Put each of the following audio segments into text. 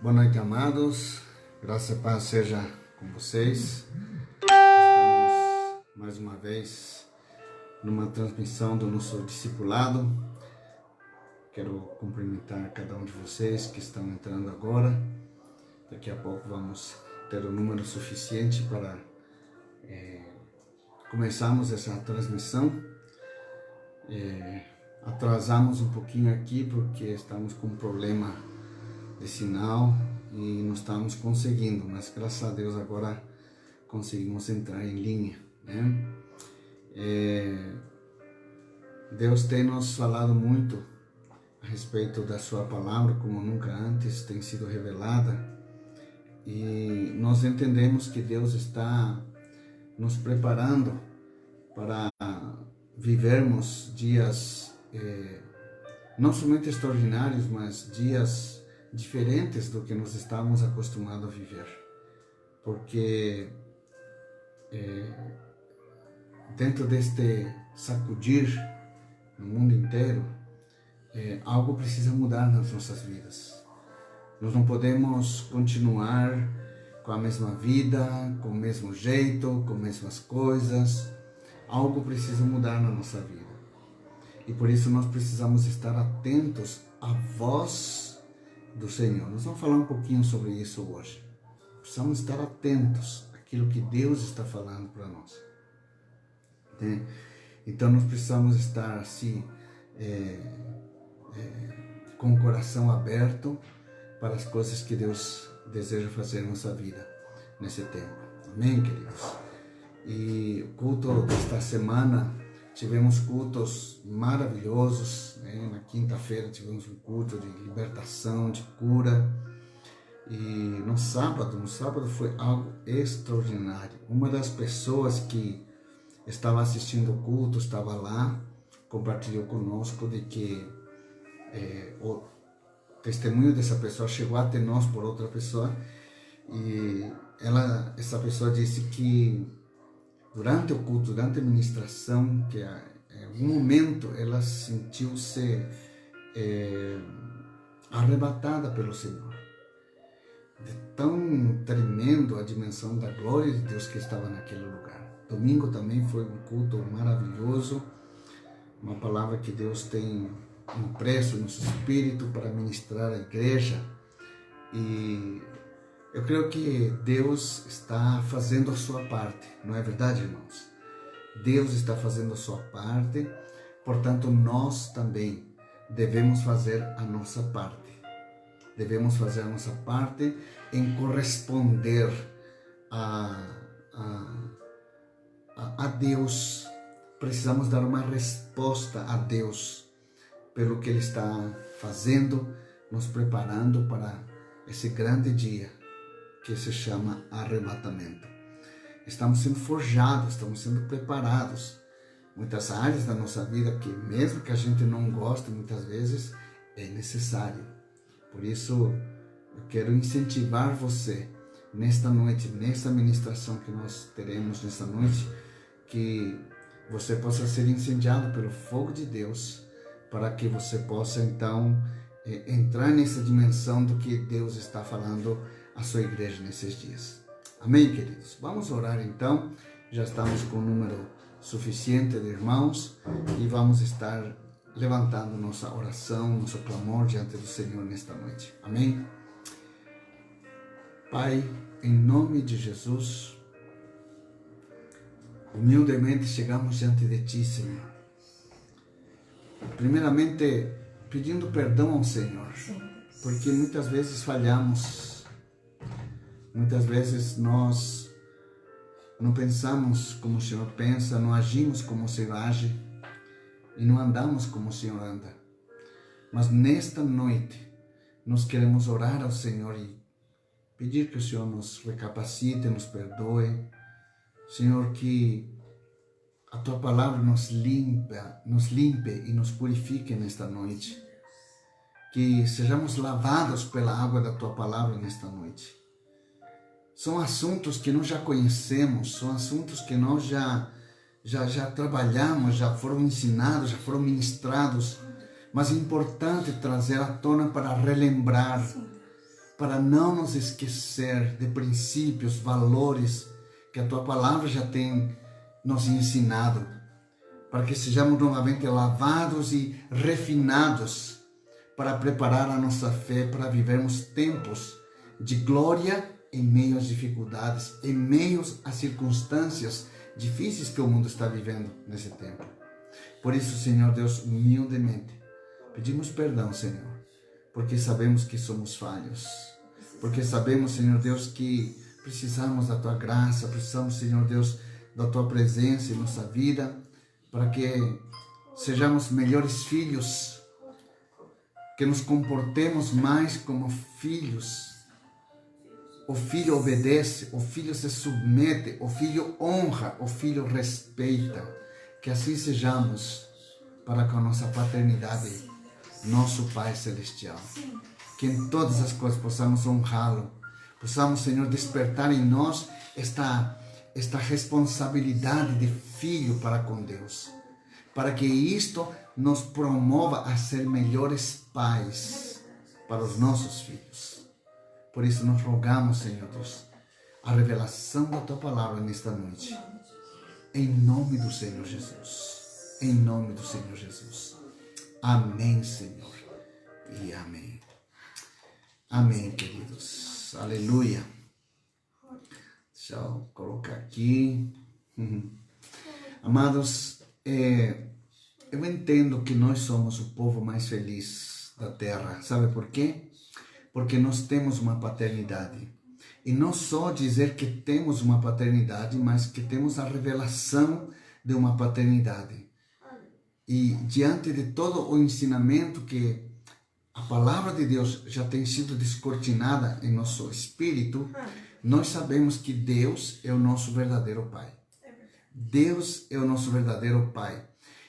Boa noite, amados. Graça e paz seja com vocês. Estamos mais uma vez numa transmissão do nosso discipulado. Quero cumprimentar cada um de vocês que estão entrando agora. Daqui a pouco vamos ter o número suficiente para começarmos essa transmissão. Atrasamos um pouquinho aqui porque estamos com um problema de sinal e não estamos conseguindo, mas graças a Deus agora conseguimos entrar em linha, né? Deus tem nos falado muito a respeito da sua palavra, como nunca antes tem sido revelada, e nós entendemos que Deus está nos preparando para vivermos dias não somente extraordinários, mas dias diferentes do que nós estávamos acostumados a viver, porque dentro deste sacudir no mundo inteiro, algo precisa mudar nas nossas vidas. Nós não podemos continuar com a mesma vida, com o mesmo jeito, com as mesmas coisas. Algo precisa mudar na nossa vida. E por isso nós precisamos estar atentos à voz do Senhor. Nós vamos falar um pouquinho sobre isso hoje. Precisamos estar atentos àquilo que Deus está falando para nós. Então nós precisamos estar assim, com o coração aberto para as coisas que Deus deseja fazer em nossa vida nesse tempo. Amém, queridos? E o culto desta semana, tivemos cultos maravilhosos, né? Na quinta-feira tivemos um culto de libertação, de cura. E no sábado foi algo extraordinário. Uma das pessoas que estava assistindo o culto, estava lá, compartilhou conosco de que o testemunho dessa pessoa chegou até nós por outra pessoa. E essa pessoa disse que durante o culto, durante a ministração, que em algum momento ela sentiu-se arrebatada pelo Senhor. De tão tremendo a dimensão da glória de Deus que estava naquele lugar. Domingo também foi um culto maravilhoso, uma palavra que Deus tem impresso no nosso espírito para ministrar à igreja. E eu creio que Deus está fazendo a sua parte, não é verdade, irmãos? Deus está fazendo a sua parte, portanto, nós também devemos fazer a nossa parte. Devemos fazer a nossa parte em corresponder a Deus. Precisamos dar uma resposta a Deus pelo que Ele está fazendo, nos preparando para esse grande dia que se chama arrebatamento. Estamos sendo forjados, estamos sendo preparados. Muitas áreas da nossa vida que mesmo que a gente não goste, muitas vezes é necessário. Por isso, eu quero incentivar você nesta noite, nessa ministração que nós teremos nesta noite, que você possa ser incendiado pelo fogo de Deus, para que você possa então entrar nessa dimensão do que Deus está falando a sua igreja nesses dias. Amém, queridos? Vamos orar então. Já estamos com o número suficiente de irmãos e vamos estar levantando nossa oração, nosso clamor diante do Senhor nesta noite. Amém? Pai, em nome de Jesus, humildemente chegamos diante de Ti, Senhor. Primeiramente, pedindo perdão ao Senhor, porque muitas vezes falhamos. Muitas vezes nós não pensamos como o Senhor pensa, não agimos como o Senhor age e não andamos como o Senhor anda. Mas nesta noite nós queremos orar ao Senhor e pedir que o Senhor nos recapacite, nos perdoe. Senhor, que a Tua palavra nos limpe e nos purifique nesta noite. Que sejamos lavados pela água da Tua palavra nesta noite. São assuntos que nós já conhecemos, são assuntos que nós já trabalhamos, já foram ensinados, já foram ministrados, mas é importante trazer à tona para relembrar, para não nos esquecer de princípios, valores que a Tua Palavra já tem nos ensinado, para que sejamos novamente lavados e refinados para preparar a nossa fé para vivermos tempos de glória em meio às dificuldades, em meio às circunstâncias difíceis que o mundo está vivendo nesse tempo. Por isso, Senhor Deus, humildemente, pedimos perdão, Senhor, porque sabemos que somos falhos, porque sabemos, Senhor Deus, que precisamos da Tua graça, precisamos, Senhor Deus, da Tua presença em nossa vida, para que sejamos melhores filhos, que nos comportemos mais como filhos. O filho obedece, o filho se submete, o filho honra, o filho respeita. Que assim sejamos para com a nossa paternidade, nosso Pai Celestial. Que em todas as coisas possamos honrá-lo, possamos, Senhor, despertar em nós esta responsabilidade de filho para com Deus, para que isto nos promova a ser melhores pais para os nossos filhos. Por isso nós rogamos, Senhor Deus, a revelação da Tua Palavra nesta noite, em nome do Senhor Jesus, em nome do Senhor Jesus. Amém, Senhor, e amém. Amém, queridos. Aleluia. Deixa eu colocar aqui. Amados, eu entendo que nós somos o povo mais feliz da terra. Sabe por quê? Porque nós temos uma paternidade. E não só dizer que temos uma paternidade, mas que temos a revelação de uma paternidade. E diante de todo o ensinamento que a palavra de Deus já tem sido descortinada em nosso espírito, nós sabemos que Deus é o nosso verdadeiro Pai. Deus é o nosso verdadeiro Pai.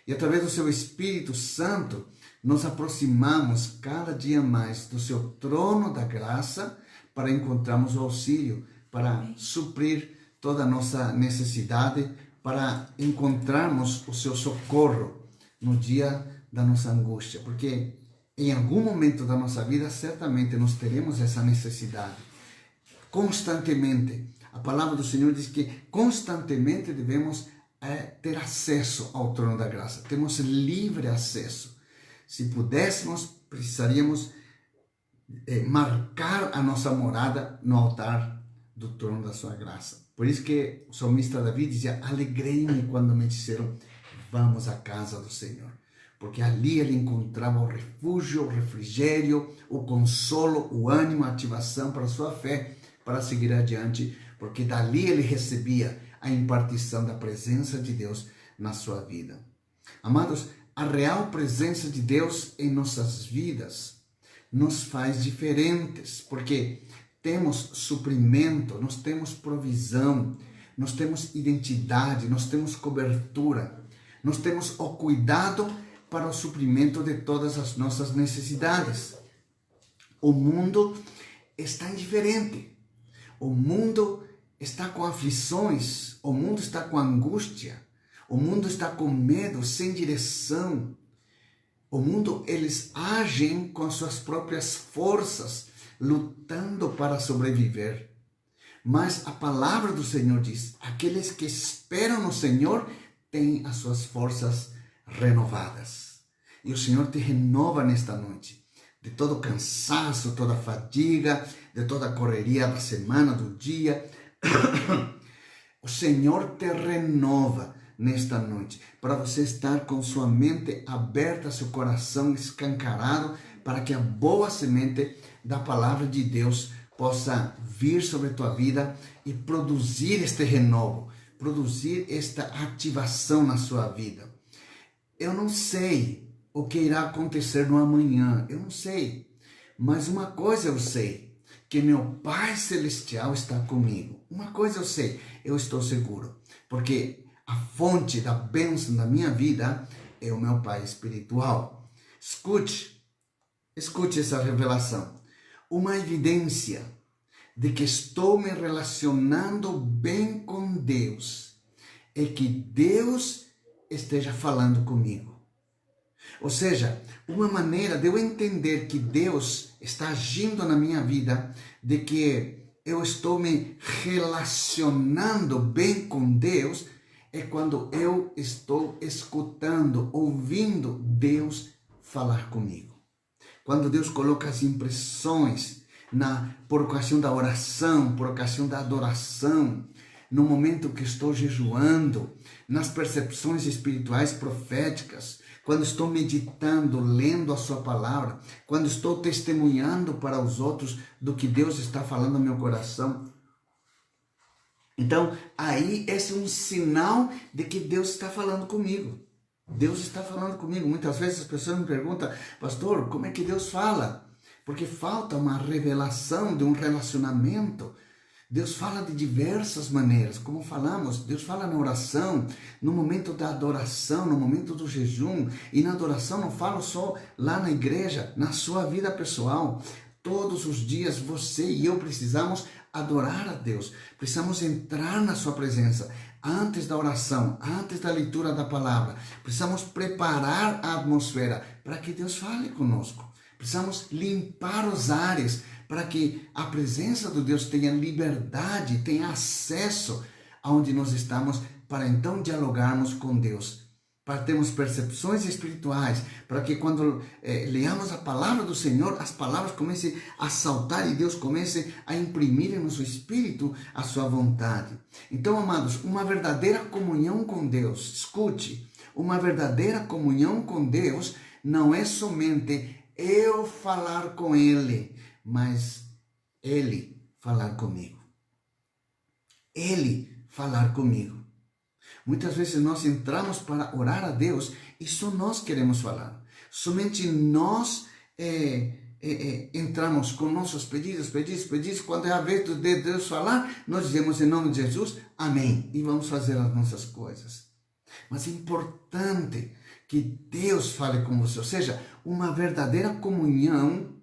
E através do seu Espírito Santo, nos aproximamos cada dia mais do seu trono da graça para encontrarmos o auxílio, para suprir toda a nossa necessidade, para encontrarmos o seu socorro no dia da nossa angústia. Porque em algum momento da nossa vida, certamente nós teremos essa necessidade. Constantemente. A palavra do Senhor diz que constantemente devemos ter acesso ao trono da graça. Temos livre acesso. Se pudéssemos, precisaríamos marcar a nossa morada no altar do trono da sua graça. Por isso que o salmista Davi dizia: alegrei-me quando me disseram, vamos à casa do Senhor. Porque ali ele encontrava o refúgio, o refrigério, o consolo, o ânimo, a ativação para a sua fé, para seguir adiante, porque dali ele recebia a impartição da presença de Deus na sua vida. Amados, a real presença de Deus em nossas vidas nos faz diferentes, porque temos suprimento, nós temos provisão, nós temos identidade, nós temos cobertura, nós temos o cuidado para o suprimento de todas as nossas necessidades. O mundo está indiferente, o mundo está com aflições, o mundo está com angústia, o mundo está com medo, sem direção. O mundo, eles agem com suas próprias forças, lutando para sobreviver. Mas a palavra do Senhor diz: aqueles que esperam no Senhor têm as suas forças renovadas. E o Senhor te renova nesta noite, de todo cansaço, toda fadiga, de toda correria da semana, do dia. O Senhor te renova nesta noite, para você estar com sua mente aberta, seu coração escancarado, para que a boa semente da palavra de Deus possa vir sobre a tua vida e produzir este renovo, produzir esta ativação na sua vida. Eu não sei o que irá acontecer no amanhã, eu não sei, mas uma coisa eu sei, que meu Pai Celestial está comigo. Uma coisa eu sei, eu estou seguro, porque a fonte da bênção da minha vida é o meu Pai espiritual. Escute essa revelação. Uma evidência de que estou me relacionando bem com Deus é que Deus esteja falando comigo. Ou seja, uma maneira de eu entender que Deus está agindo na minha vida, de que eu estou me relacionando bem com Deus, é quando eu estou escutando, ouvindo Deus falar comigo. Quando Deus coloca as impressões por ocasião da oração, por ocasião da adoração, no momento que estou jejuando, nas percepções espirituais proféticas, quando estou meditando, lendo a sua palavra, quando estou testemunhando para os outros do que Deus está falando no meu coração. Então, aí esse é um sinal de que Deus está falando comigo. Deus está falando comigo. Muitas vezes as pessoas me perguntam, pastor, como é que Deus fala? Porque falta uma revelação de um relacionamento. Deus fala de diversas maneiras, como falamos, Deus fala na oração, no momento da adoração, no momento do jejum, e na adoração não falo só lá na igreja, na sua vida pessoal. Todos os dias você e eu precisamos adorar a Deus, precisamos entrar na sua presença, antes da oração, antes da leitura da palavra, precisamos preparar a atmosfera para que Deus fale conosco, precisamos limpar os ares, para que a presença de Deus tenha liberdade, tenha acesso aonde nós estamos, para então dialogarmos com Deus, para termos percepções espirituais, para que quando leamos a palavra do Senhor, as palavras comecem a saltar e Deus comece a imprimir em nosso espírito a sua vontade. Então, amados, uma verdadeira comunhão com Deus, escute, uma verdadeira comunhão com Deus não é somente eu falar com Ele, mas Ele falar comigo. Ele falar comigo. Muitas vezes nós entramos para orar a Deus e só nós queremos falar. Somente nós entramos com nossos pedidos. Quando é a vez de Deus falar, nós dizemos em nome de Jesus, amém. E vamos fazer as nossas coisas. Mas é importante que Deus fale com você. Ou seja, uma verdadeira comunhão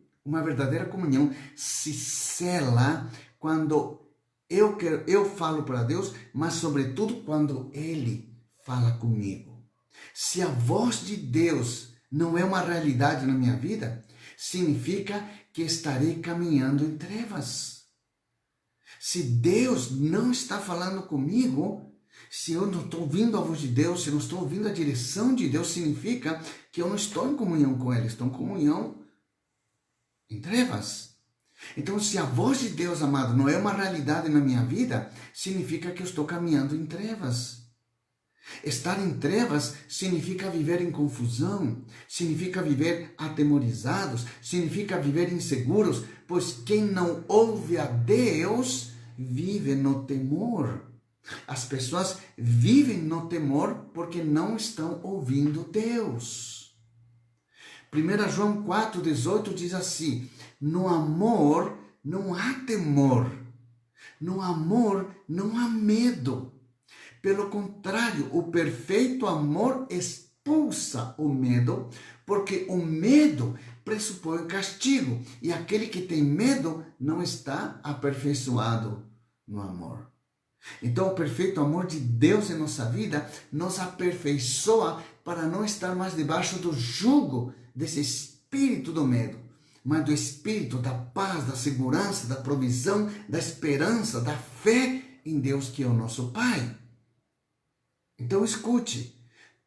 se sela quando eu falo para Deus, mas sobretudo quando Ele fala comigo. Se a voz de Deus não é uma realidade na minha vida, significa que estarei caminhando em trevas. Se Deus não está falando comigo, se eu não estou ouvindo a voz de Deus, se eu não estou ouvindo a direção de Deus, significa que eu não estou em comunhão com Ele, estou em comunhão em trevas. Então, se a voz de Deus, amado, não é uma realidade na minha vida, significa que eu estou caminhando em trevas. Estar em trevas significa viver em confusão, significa viver atemorizados, significa viver inseguros, pois quem não ouve a Deus vive no temor. As pessoas vivem no temor porque não estão ouvindo Deus. 1 João 4,18 diz assim, no amor não há temor, no amor não há medo. Pelo contrário, o perfeito amor expulsa o medo, porque o medo pressupõe castigo, e aquele que tem medo não está aperfeiçoado no amor. Então, o perfeito amor de Deus em nossa vida nos aperfeiçoa para não estar mais debaixo do jugo desse espírito do medo, mas do espírito da paz, da segurança, da provisão, da esperança, da fé em Deus que é o nosso Pai. Então escute,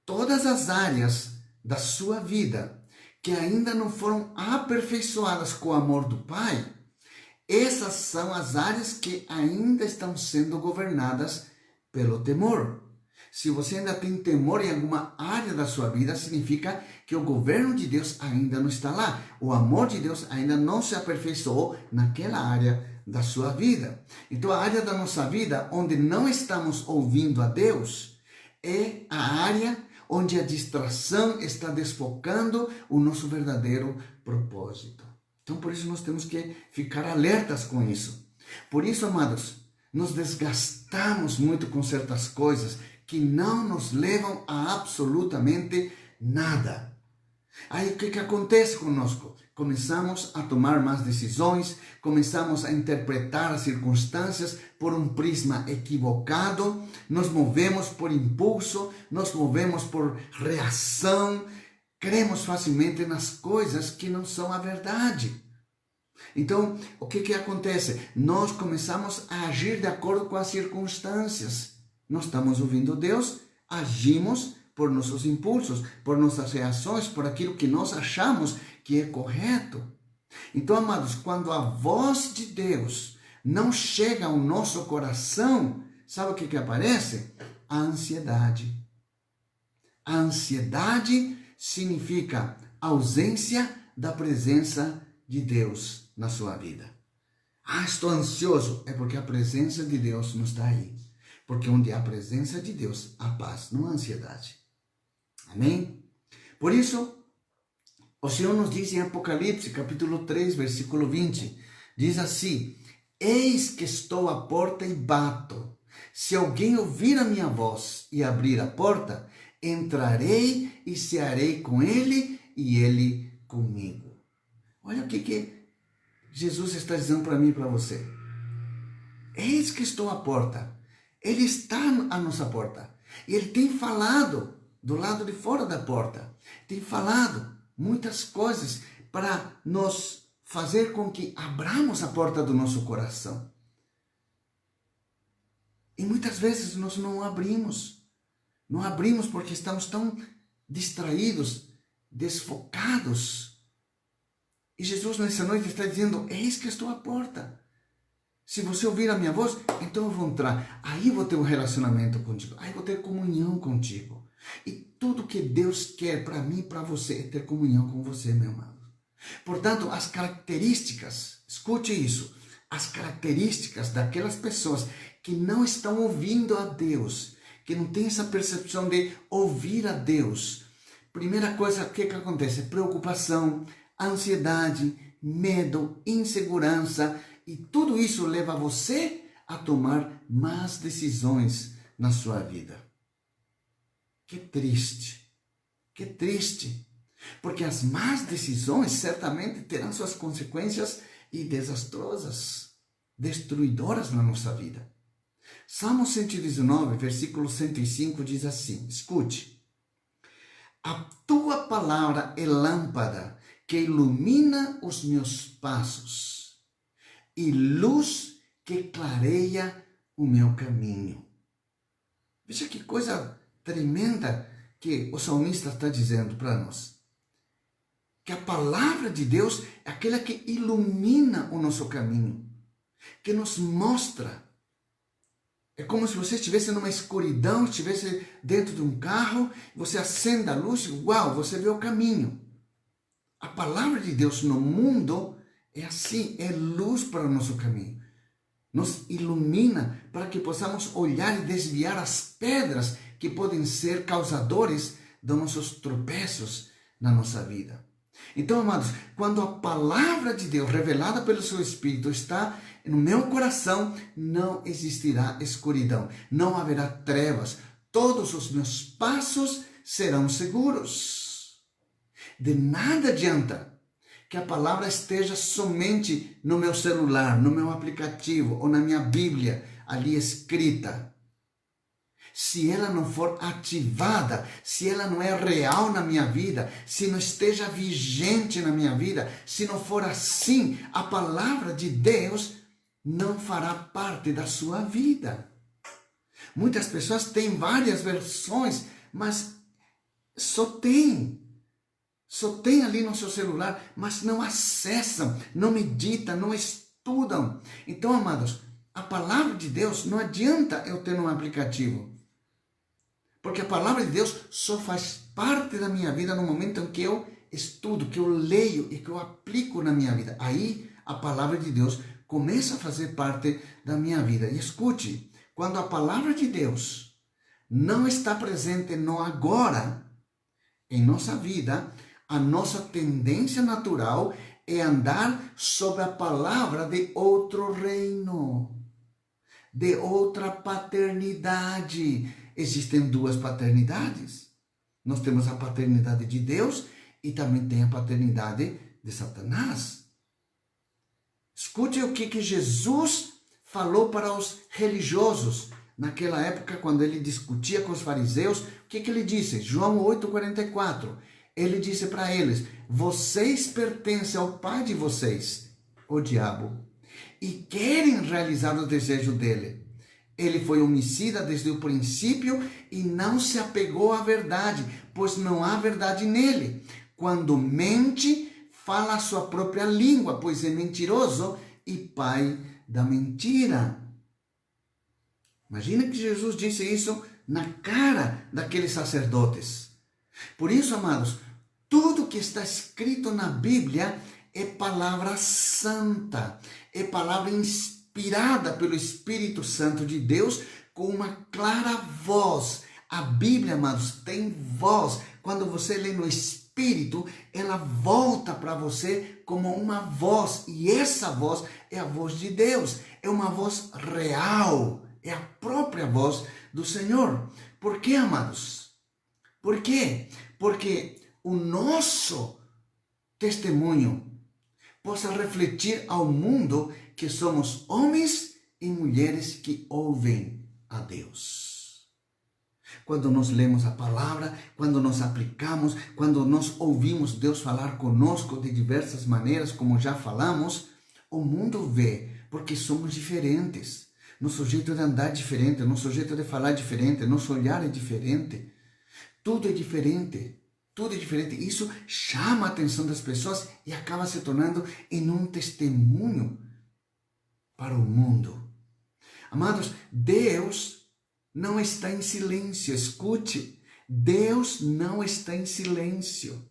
todas as áreas da sua vida que ainda não foram aperfeiçoadas com o amor do Pai, essas são as áreas que ainda estão sendo governadas pelo temor. Se você ainda tem temor em alguma área da sua vida, significa que o governo de Deus ainda não está lá. O amor de Deus ainda não se aperfeiçoou naquela área da sua vida. Então, a área da nossa vida onde não estamos ouvindo a Deus é a área onde a distração está desfocando o nosso verdadeiro propósito. Então, por isso nós temos que ficar alertas com isso. Por isso, amados, nos desgastamos muito com certas coisas que não nos levam a absolutamente nada. Aí o que acontece conosco? Começamos a tomar más decisões, começamos a interpretar as circunstâncias por um prisma equivocado, nos movemos por impulso, nos movemos por reação, cremos facilmente nas coisas que não são a verdade. Então, o que acontece? Nós começamos a agir de acordo com as circunstâncias. Nós estamos ouvindo Deus, agimos por nossos impulsos, por nossas reações, por aquilo que nós achamos que é correto. Então, amados, quando a voz de Deus não chega ao nosso coração, sabe o que aparece? A ansiedade. A ansiedade significa ausência da presença de Deus na sua vida. Estou ansioso. É porque a presença de Deus não está aí. Porque onde há a presença de Deus, há paz, não há ansiedade. Amém? Por isso, o Senhor nos diz em Apocalipse, capítulo 3, versículo 20, diz assim: eis que estou à porta e bato. Se alguém ouvir a minha voz e abrir a porta, entrarei e cearei com ele e ele comigo. Olha o que Jesus está dizendo para mim e para você. Eis que estou à porta. Ele está à nossa porta. E ele tem falado do lado de fora da porta. Tem falado muitas coisas para nos fazer com que abramos a porta do nosso coração. E muitas vezes nós não abrimos. Não abrimos porque estamos tão distraídos, desfocados. E Jesus nessa noite está dizendo: eis que estou à porta. Se você ouvir a minha voz, então eu vou entrar. Aí vou ter um relacionamento contigo. Aí vou ter comunhão contigo. E tudo que Deus quer para mim e para você é ter comunhão com você, meu amado. Portanto, as características, escute isso, as características daquelas pessoas que não estão ouvindo a Deus, que não têm essa percepção de ouvir a Deus. Primeira coisa, o que acontece? Preocupação, ansiedade, medo, insegurança, e tudo isso leva você a tomar más decisões na sua vida. Que triste, porque as más decisões certamente terão suas consequências e desastrosas, destruidoras na nossa vida. Salmo 119, versículo 105 diz assim, escute: a tua palavra é lâmpada que ilumina os meus passos e luz que clareia o meu caminho. Veja que coisa tremenda que o salmista está dizendo para nós. Que a palavra de Deus é aquela que ilumina o nosso caminho, que nos mostra. É como se você estivesse numa escuridão, estivesse dentro de um carro, você acende a luz e uau, você vê o caminho. A palavra de Deus no mundo é assim, é luz para o nosso caminho. Nos ilumina para que possamos olhar e desviar as pedras que podem ser causadores dos nossos tropeços na nossa vida. Então, amados, quando a palavra de Deus revelada pelo seu Espírito está no meu coração, não existirá escuridão, não haverá trevas, todos os meus passos serão seguros. De nada adianta que a palavra esteja somente no meu celular, no meu aplicativo ou na minha Bíblia ali escrita. Se ela não for ativada, se ela não é real na minha vida, se não esteja vigente na minha vida, se não for assim, a palavra de Deus não fará parte da sua vida. Muitas pessoas têm várias versões, mas só tem ali no seu celular, mas não acessam, não meditam, não estudam. Então, amados, a palavra de Deus não adianta eu ter um aplicativo. Porque a palavra de Deus só faz parte da minha vida no momento em que eu estudo, que eu leio e que eu aplico na minha vida. Aí a palavra de Deus começa a fazer parte da minha vida. E escute, quando a palavra de Deus não está presente no agora, em nossa vida, a nossa tendência natural é andar sobre a palavra de outro reino, de outra paternidade. Existem duas paternidades. Nós temos a paternidade de Deus e também tem a paternidade de Satanás. Escute o que Jesus falou para os religiosos naquela época, quando ele discutia com os fariseus. O que ele disse? João 8,44. Ele disse para eles: vocês pertencem ao pai de vocês, o diabo, e querem realizar o desejo dele. Ele foi homicida desde o princípio e não se apegou à verdade, pois não há verdade nele. Quando mente, fala a sua própria língua, pois é mentiroso e pai da mentira. Imagina que Jesus disse isso na cara daqueles sacerdotes. Por isso, amados, tudo que está escrito na Bíblia é palavra santa, é palavra inspirada pelo Espírito Santo de Deus, com uma clara voz. A Bíblia, amados, tem voz. Quando você lê no Espírito, ela volta para você como uma voz. E essa voz é a voz de Deus. É uma voz real. É a própria voz do Senhor. Por quê, amados? Por quê? Porque o nosso testemunho possa refletir ao mundo que somos homens e mulheres que ouvem a Deus. Quando nós lemos a palavra, quando nós aplicamos, quando nós ouvimos Deus falar conosco de diversas maneiras, como já falamos, o mundo vê, porque somos diferentes. Nosso jeito de andar é diferente, nosso jeito de falar é diferente, nosso olhar é diferente. Tudo é diferente. Tudo é diferente. Isso chama a atenção das pessoas e acaba se tornando em um testemunho para o mundo. Amados, Deus não está em silêncio. Escute, Deus não está em silêncio.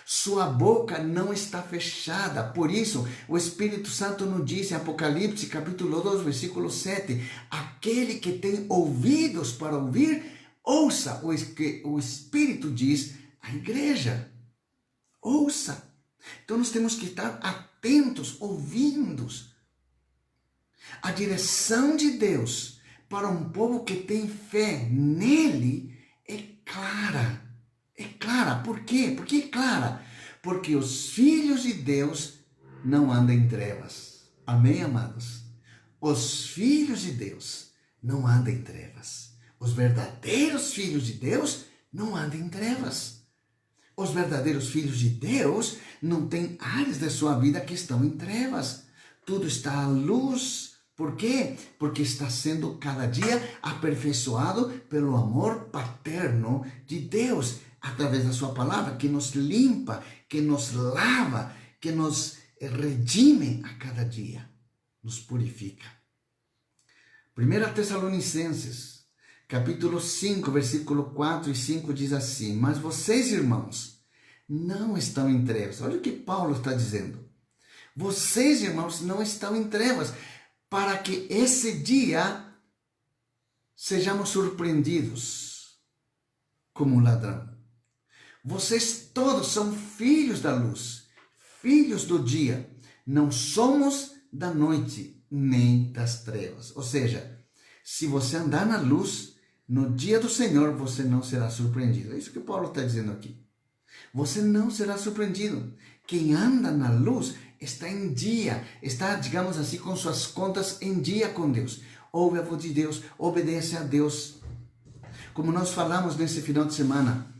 Sua boca não está fechada. Por isso, o Espírito Santo nos diz em Apocalipse, capítulo 2, versículo 7, aquele que tem ouvidos para ouvir, ouça o que o Espírito diz à igreja. Ouça. Então nós temos que estar atentos, ouvindo a direção de Deus para um povo que tem fé nele. É clara. É clara. Por quê? Por que é clara? Porque os filhos de Deus não andam em trevas. Amém, amados? Os filhos de Deus não andam em trevas. Os verdadeiros filhos de Deus não andam em trevas. Os verdadeiros filhos de Deus não têm áreas da sua vida que estão em trevas. Tudo está à luz. Por quê? Porque está sendo cada dia aperfeiçoado pelo amor paterno de Deus, através da sua palavra, que nos limpa, que nos lava, que nos redime a cada dia, nos purifica. 1 Tessalonicenses, capítulo 5, versículo 4 e 5 diz assim: mas vocês, irmãos, não estão em trevas. Olha o que Paulo está dizendo. Vocês, irmãos, não estão em trevas, para que esse dia sejamos surpreendidos como um ladrão. Vocês todos são filhos da luz, filhos do dia. Não somos da noite, nem das trevas. Ou seja, se você andar na luz, no dia do Senhor você não será surpreendido. É isso que Paulo está dizendo aqui. Você não será surpreendido. Quem anda na luz está em dia, está, digamos assim, com suas contas em dia com Deus. Ouve a voz de Deus, obedece a Deus. Como nós falamos nesse final de semana,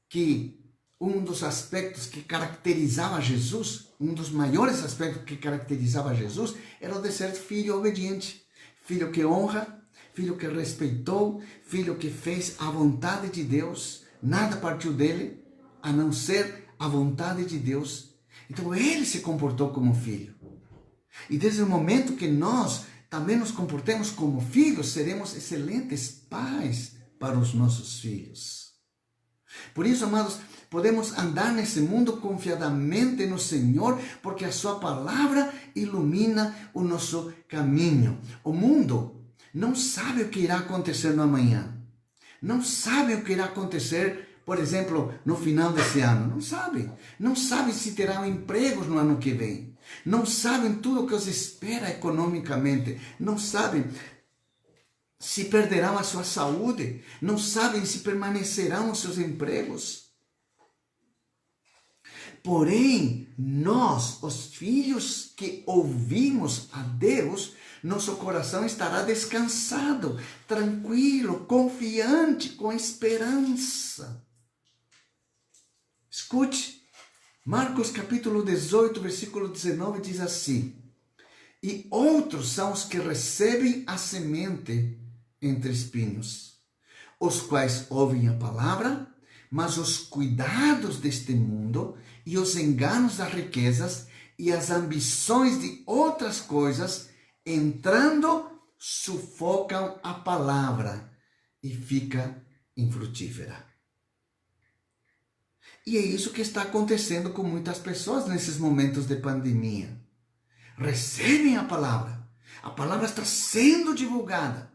que um dos aspectos que caracterizava Jesus, um dos maiores aspectos que caracterizava Jesus, era o de ser filho obediente. Filho que honra, filho que respeitou, filho que fez a vontade de Deus. Nada partiu dele, a não ser a vontade de Deus. Então ele se comportou como filho. E desde o momento que nós também nos comportemos como filhos, seremos excelentes pais para os nossos filhos. Por isso, amados, podemos andar nesse mundo confiadamente no Senhor, porque a sua palavra ilumina o nosso caminho. O mundo não sabe o que irá acontecer no amanhã. Não sabe o que irá acontecer, por exemplo, no final desse ano. Não sabe. Não sabe se terão empregos no ano que vem. Não sabem tudo o que os espera economicamente. Não sabem se perderão a sua saúde. Não sabem se permanecerão os seus empregos. Porém, nós, os filhos que ouvimos a Deus, nosso coração estará descansado, tranquilo, confiante, com esperança. Escute, Marcos capítulo 18, versículo 19 diz assim: e outros são os que recebem a semente entre espinhos, os quais ouvem a palavra, mas os cuidados deste mundo e os enganos das riquezas e as ambições de outras coisas, entrando, sufocam a palavra e fica infrutífera. E é isso que está acontecendo com muitas pessoas nesses momentos de pandemia. Recebem a palavra está sendo divulgada,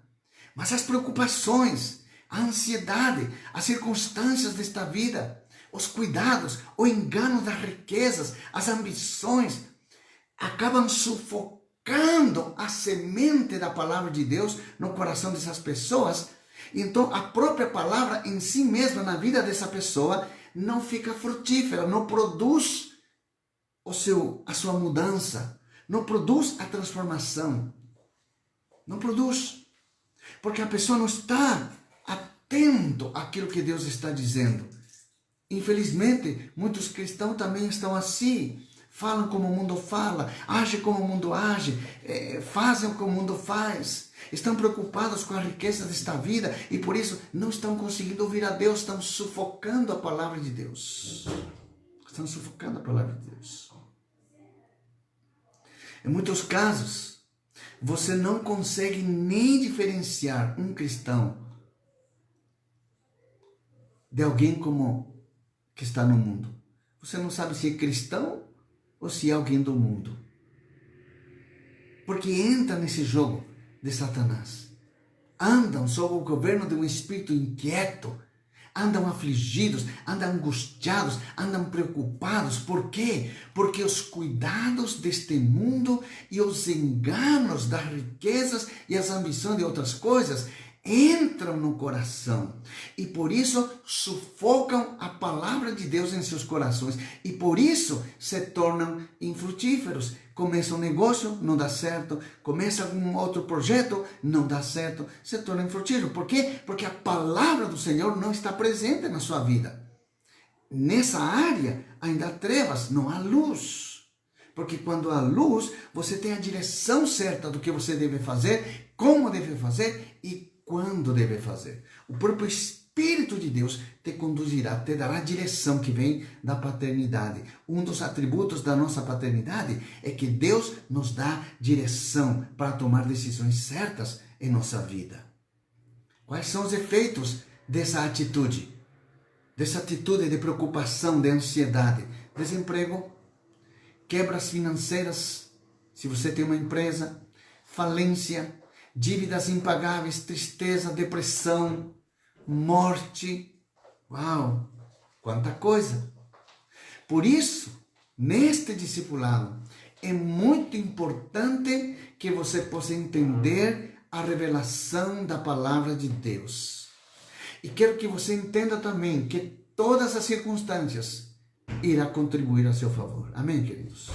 mas as preocupações, a ansiedade, as circunstâncias desta vida, os cuidados, o engano das riquezas, as ambições, acabam sufocando a semente da palavra de Deus no coração dessas pessoas. Então a própria palavra em si mesma, na vida dessa pessoa, não fica frutífera, não produz a sua mudança, não produz a transformação. Não produz. Porque a pessoa não está atento àquilo que Deus está dizendo. Infelizmente, muitos cristãos também estão assim. Falam como o mundo fala, agem como o mundo age, fazem como o mundo faz. Estão preocupados com a riqueza desta vida e por isso não estão conseguindo ouvir a Deus, estão sufocando a palavra de Deus. Estão sufocando a palavra de Deus. Em muitos casos, você não consegue nem diferenciar um cristão de alguém como que está no mundo. Você não sabe se é cristão ou se é alguém do mundo. Porque entra nesse jogo de Satanás. Andam sob o governo de um espírito inquieto. Andam afligidos, andam angustiados, andam preocupados. Por quê? Porque os cuidados deste mundo e os enganos das riquezas e as ambições de outras coisas entram no coração e por isso sufocam a palavra de Deus em seus corações e por isso se tornam infrutíferos. Começa um negócio, não dá certo. Começa algum outro projeto, não dá certo. Se torna infrutífero. Por quê? Porque a palavra do Senhor não está presente na sua vida. Nessa área ainda há trevas, não há luz. Porque quando há luz, você tem a direção certa do que você deve fazer, como deve fazer e quando deve fazer. O próprio Espírito de Deus te conduzirá, te dará a direção que vem da paternidade. Um dos atributos da nossa paternidade é que Deus nos dá direção para tomar decisões certas em nossa vida. Quais são os efeitos dessa atitude? Dessa atitude de preocupação, de ansiedade? Desemprego, quebras financeiras, se você tem uma empresa, falência, dívidas impagáveis, tristeza, depressão, morte. Uau, quanta coisa! Por isso, neste discipulado, é muito importante que você possa entender a revelação da palavra de Deus. E quero que você entenda também que todas as circunstâncias irá contribuir a seu favor. Amém, queridos?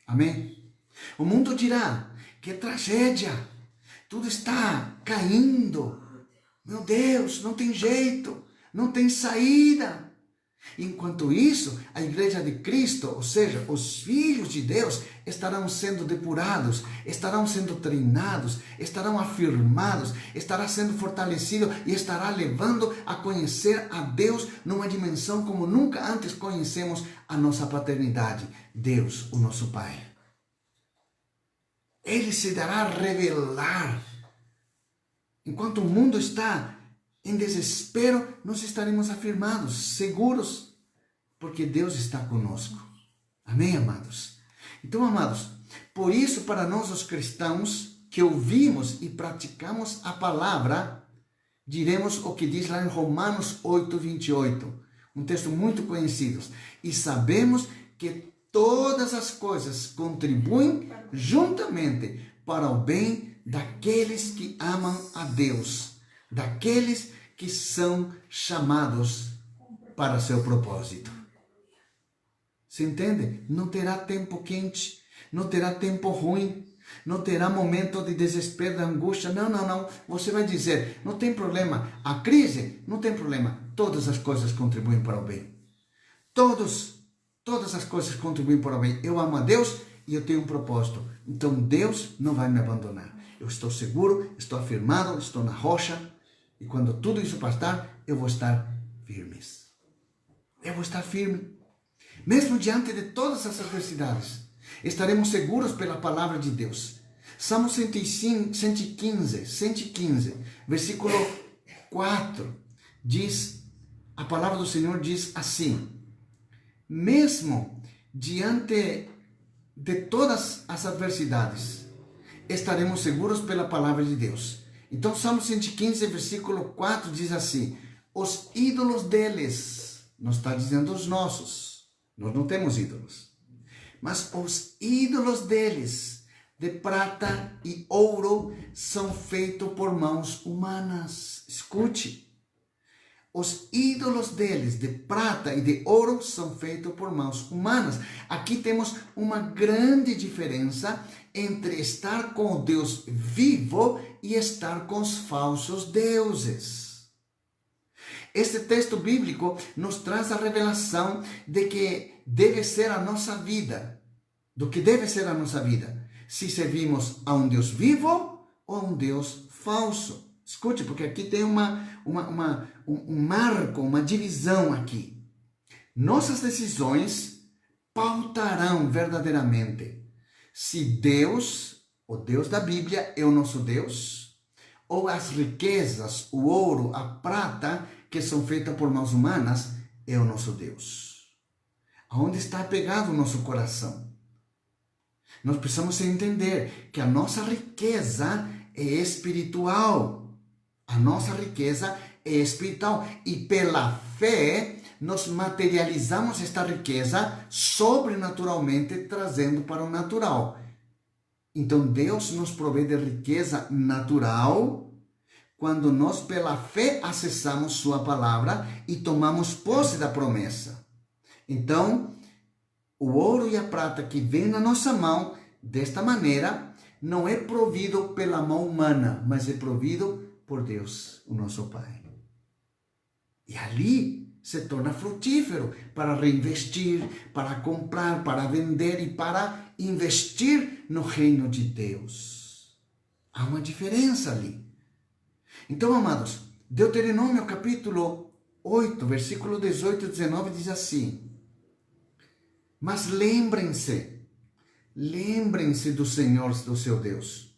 Amém? O mundo dirá que tragédia, tudo está caindo. Meu Deus, não tem jeito, não tem saída. Enquanto isso, a igreja de Cristo, ou seja, os filhos de Deus, estarão sendo depurados, estarão sendo treinados, estarão afirmados, estará sendo fortalecido e estará levando a conhecer a Deus numa dimensão como nunca antes conhecemos a nossa paternidade, Deus, o nosso Pai. Ele se dará a revelar. Enquanto o mundo está em desespero, nós estaremos afirmados, seguros, porque Deus está conosco. Amém, amados? Então, amados, por isso, para nós os cristãos que ouvimos e praticamos a palavra, diremos o que diz lá em Romanos 8:28, um texto muito conhecido. E sabemos que todas as coisas contribuem juntamente para o bem daqueles que amam a Deus, daqueles que são chamados para seu propósito. Você entende? Não terá tempo quente, não terá tempo ruim, não terá momento de desespero, de angústia. Não. Você vai dizer, não tem problema. A crise, não tem problema. Todas as coisas contribuem para o bem. todas as coisas contribuem para o bem. Eu amo a Deus e eu tenho um propósito. Então Deus não vai me abandonar. Eu estou seguro, estou afirmado, estou na rocha. E quando tudo isso passar, eu vou estar firme. Eu vou estar firme. Mesmo diante de todas as adversidades, estaremos seguros pela palavra de Deus. Salmo 115, versículo 4, diz, a palavra do Senhor diz assim: mesmo diante de todas as adversidades, estaremos seguros pela palavra de Deus. Então, Salmo 115, versículo 4 diz assim: os ídolos deles, não está dizendo os nossos, nós não temos ídolos, mas os ídolos deles, de prata e ouro, são feitos por mãos humanas. Escute, os ídolos deles, de prata e de ouro, são feitos por mãos humanas. Aqui temos uma grande diferença entre estar com o Deus vivo e estar com os falsos deuses. Este texto bíblico nos traz a revelação de que deve ser a nossa vida, do que deve ser a nossa vida, se servimos a um Deus vivo ou a um Deus falso. Escute, porque aqui tem um marco, uma divisão aqui. Nossas decisões pautarão verdadeiramente se Deus, o Deus da Bíblia, é o nosso Deus, ou as riquezas, o ouro, a prata, que são feitas por mãos humanas, é o nosso Deus. Aonde está apegado o nosso coração? Nós precisamos entender que a nossa riqueza é espiritual. A nossa riqueza é espiritual. E pela fé, nós materializamos esta riqueza sobrenaturalmente, trazendo para o natural. Então, Deus nos provê de riqueza natural quando nós, pela fé, acessamos sua palavra e tomamos posse da promessa. Então, o ouro e a prata que vem na nossa mão, desta maneira, não é provido pela mão humana, mas é provido por Deus, o nosso Pai. E ali se torna frutífero para reinvestir, para comprar, para vender e para investir no reino de Deus. Há uma diferença ali. Então, amados, Deuteronômio capítulo 8, versículo 18 e 19 diz assim: mas lembrem-se do Senhor, do seu Deus,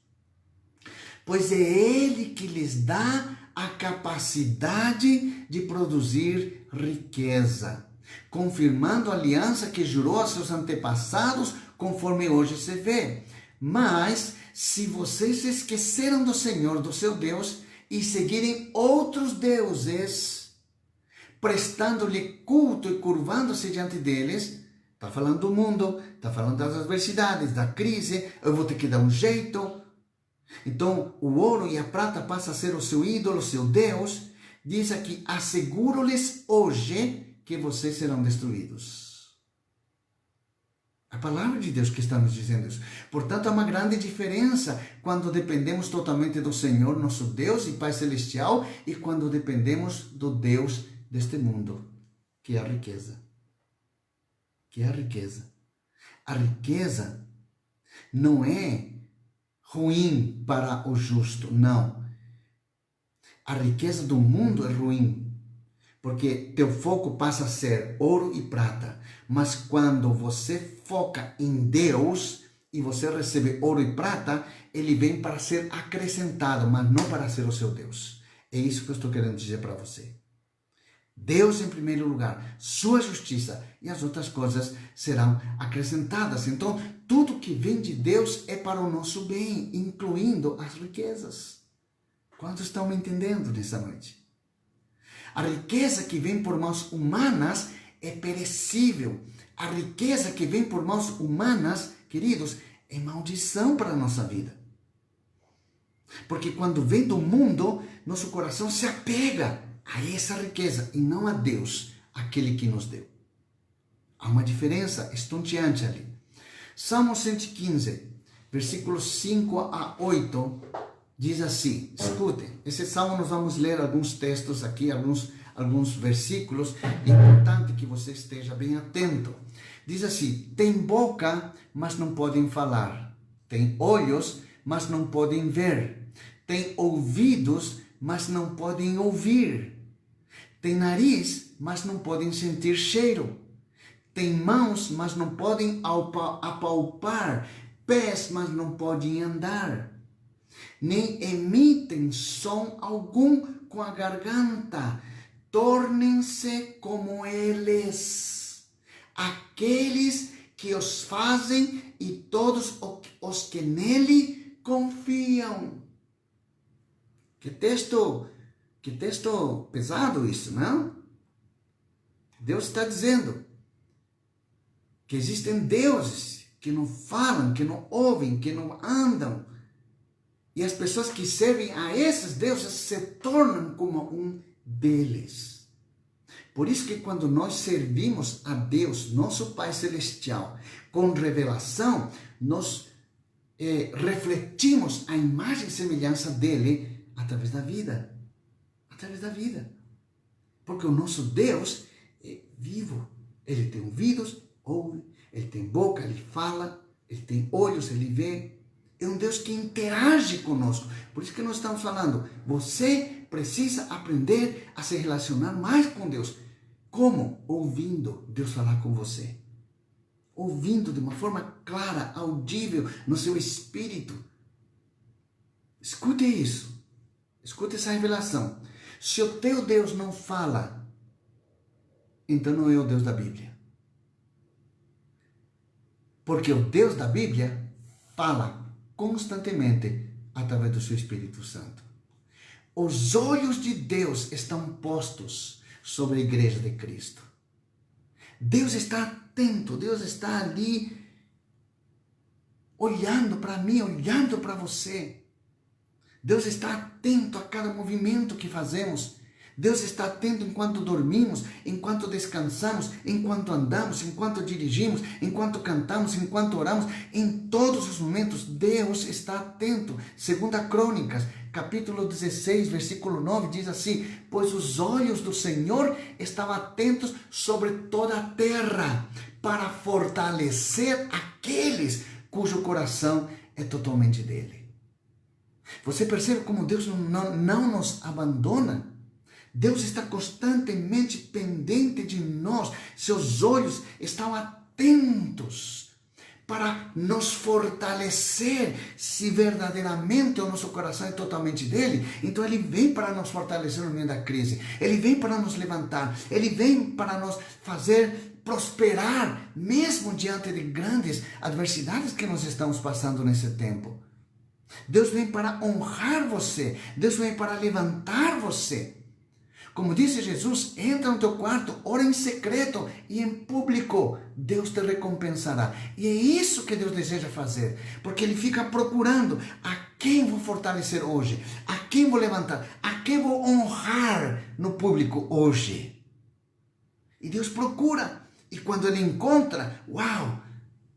pois é Ele que lhes dá a capacidade de produzir riqueza, confirmando a aliança que jurou a seus antepassados, conforme hoje se vê. Mas, se vocês se esqueceram do Senhor, do seu Deus, e seguirem outros deuses, prestando-lhe culto e curvando-se diante deles, está falando do mundo, está falando das adversidades, da crise, eu vou ter que dar um jeito. Então, o ouro e a prata passam a ser o seu ídolo, o seu Deus. Diz aqui: asseguro-lhes hoje que vocês serão destruídos. A palavra de Deus que está nos dizendo isso. Portanto, há uma grande diferença quando dependemos totalmente do Senhor, nosso Deus e Pai Celestial, e quando dependemos do Deus deste mundo, que é a riqueza. Que é a riqueza. A riqueza não é ruim para o justo, não. A riqueza do mundo é ruim, porque teu foco passa a ser ouro e prata. Mas quando você foca em Deus e você recebe ouro e prata, ele vem para ser acrescentado, mas não para ser o seu Deus. É isso que eu estou querendo dizer para você. Deus em primeiro lugar, sua justiça, e as outras coisas serão acrescentadas. Então, tudo que vem de Deus é para o nosso bem, incluindo as riquezas. Quantos estão me entendendo nessa noite? A riqueza que vem por mãos humanas é perecível. A riqueza que vem por mãos humanas, queridos, é maldição para a nossa vida. Porque quando vem do mundo, nosso coração se apega a essa riqueza e não a Deus, aquele que nos deu. Há uma diferença estonteante ali. Salmo 115, versículos 5 a 8, diz assim, escutem, esse salmo nós vamos ler alguns textos aqui, alguns versículos, é importante que você esteja bem atento. Diz assim: tem boca, mas não podem falar. Tem olhos, mas não podem ver. Tem ouvidos, mas não podem ouvir. Tem nariz, mas não podem sentir cheiro. Tem mãos, mas não podem apalpar. Pés, mas não podem andar. Nem emitem som algum com a garganta. Tornem-se como eles, aqueles que os fazem e todos os que nele confiam. Que texto pesado isso, não? Deus está dizendo que existem deuses que não falam, que não ouvem, que não andam. E as pessoas que servem a esses deuses se tornam como um deles. Por isso que quando nós servimos a Deus, nosso Pai Celestial, com revelação, nós refletimos a imagem e semelhança dele através da vida. Através da vida. Porque o nosso Deus é vivo. Ele tem ouvidos, ouve. Ele tem boca, ele fala. Ele tem olhos, ele vê. É um Deus que interage conosco. Por isso que nós estamos falando, você precisa aprender a se relacionar mais com Deus. Como? Ouvindo Deus falar com você. Ouvindo de uma forma clara, audível no seu espírito. Escute isso. Escute essa revelação. Se o teu Deus não fala, então não é o Deus da Bíblia. Porque o Deus da Bíblia fala constantemente através do seu Espírito Santo. Os olhos de Deus estão postos sobre a igreja de Cristo. Deus está atento, Deus está ali olhando para mim, olhando para você. Deus está atento a cada movimento que fazemos. Deus está atento enquanto dormimos, enquanto descansamos, enquanto andamos, enquanto dirigimos, enquanto cantamos, enquanto oramos. Em todos os momentos, Deus está atento. 2 Crônicas, capítulo 16, versículo 9, diz assim: pois os olhos do Senhor estavam atentos sobre toda a terra, para fortalecer aqueles cujo coração é totalmente dele. Você percebe como Deus não nos abandona? Deus está constantemente pendente de nós. Seus olhos estão atentos para nos fortalecer. Se verdadeiramente o nosso coração é totalmente dele, então ele vem para nos fortalecer no meio da crise. Ele vem para nos levantar. Ele vem para nos fazer prosperar, mesmo diante de grandes adversidades que nós estamos passando nesse tempo. Deus vem para honrar você. Deus vem para levantar você. Como disse Jesus, entra no teu quarto, ora em secreto e em público Deus te recompensará. E é isso que Deus deseja fazer, porque Ele fica procurando a quem vou fortalecer hoje, a quem vou levantar, a quem vou honrar no público hoje. E Deus procura, e quando Ele encontra, uau!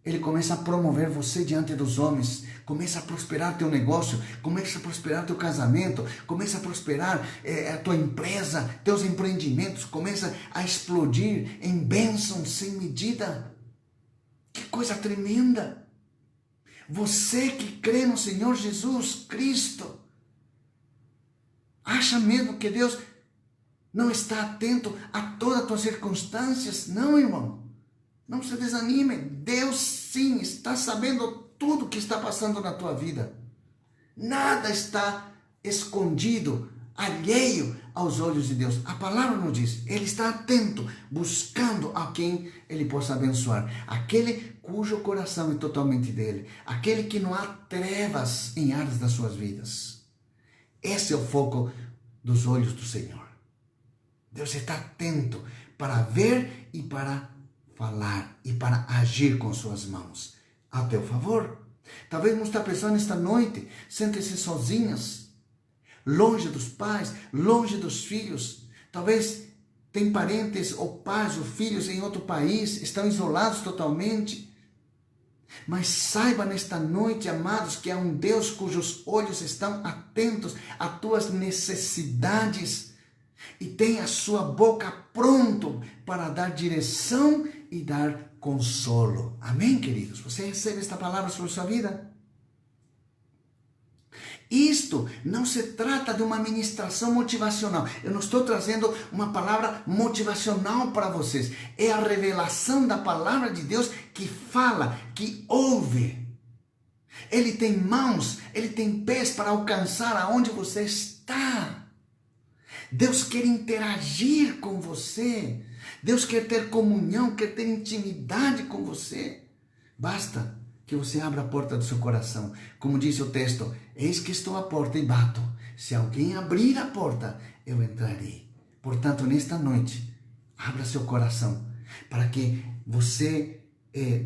Ele começa a promover você diante dos homens, começa a prosperar teu negócio, começa a prosperar teu casamento, começa a prosperar a tua empresa, teus empreendimentos, começa a explodir em bênçãos sem medida. Que coisa tremenda! Você que crê no Senhor Jesus Cristo, acha mesmo que Deus não está atento a todas as tuas circunstâncias? Não, irmão. Não se desanime, Deus sim está sabendo tudo que está passando na tua vida. Nada está escondido, alheio aos olhos de Deus. A palavra nos diz, Ele está atento, buscando a quem Ele possa abençoar. Aquele cujo coração é totalmente dele. Aquele que não há trevas em áreas das suas vidas. Esse é o foco dos olhos do Senhor. Deus está atento para ver e para falar e para agir com suas mãos a teu favor. Talvez muitas pessoas nesta noite sentem-se sozinhas, longe dos pais, longe dos filhos. Talvez tem parentes ou pais ou filhos em outro país, estão isolados totalmente. Mas saiba nesta noite, amados, que há um Deus cujos olhos estão atentos às tuas necessidades. e tem a sua boca pronto para dar direção e dar consolo. Amém, queridos? Você recebe esta palavra sobre sua vida? Isto não se trata de uma ministração motivacional. Eu não estou trazendo uma palavra motivacional para vocês. É a revelação da palavra de Deus que fala, que ouve. Ele tem mãos, ele tem pés para alcançar aonde você está. Deus quer interagir com você. Deus quer ter comunhão, quer ter intimidade com você. Basta que você abra a porta do seu coração. Como diz o texto, eis que estou à porta e bato. Se alguém abrir a porta, eu entrarei. Portanto, nesta noite, abra seu coração para que você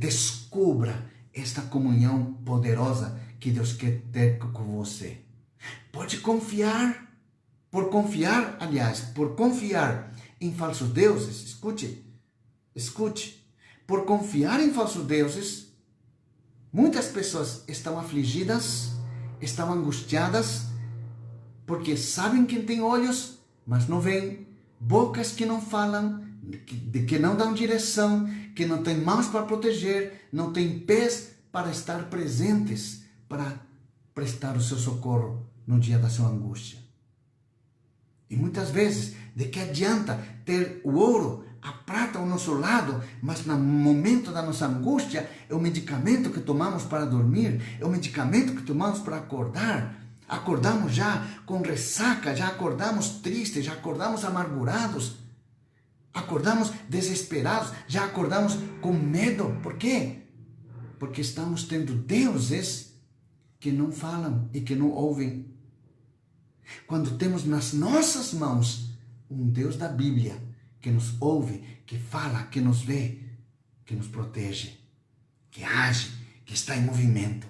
descubra esta comunhão poderosa que Deus quer ter com você. Pode confiar, por confiar em falsos deuses, escute, por confiar em falsos deuses, muitas pessoas estão afligidas, estão angustiadas, porque sabem que tem olhos, mas não veem, bocas que não falam, que não dão direção, que não têm mãos para proteger, não têm pés para estar presentes, para prestar o seu socorro no dia da sua angústia. E muitas vezes, de que adianta ter o ouro, a prata ao nosso lado, mas no momento da nossa angústia, é o medicamento que tomamos para dormir, é o medicamento que tomamos para acordar. Acordamos já com ressaca, já acordamos tristes, já acordamos amargurados, acordamos desesperados, já acordamos com medo. Por quê? Porque estamos tendo deuses que não falam e que não ouvem. Quando temos nas nossas mãos um Deus da Bíblia que nos ouve, que fala, que nos vê, que nos protege, que age, que está em movimento.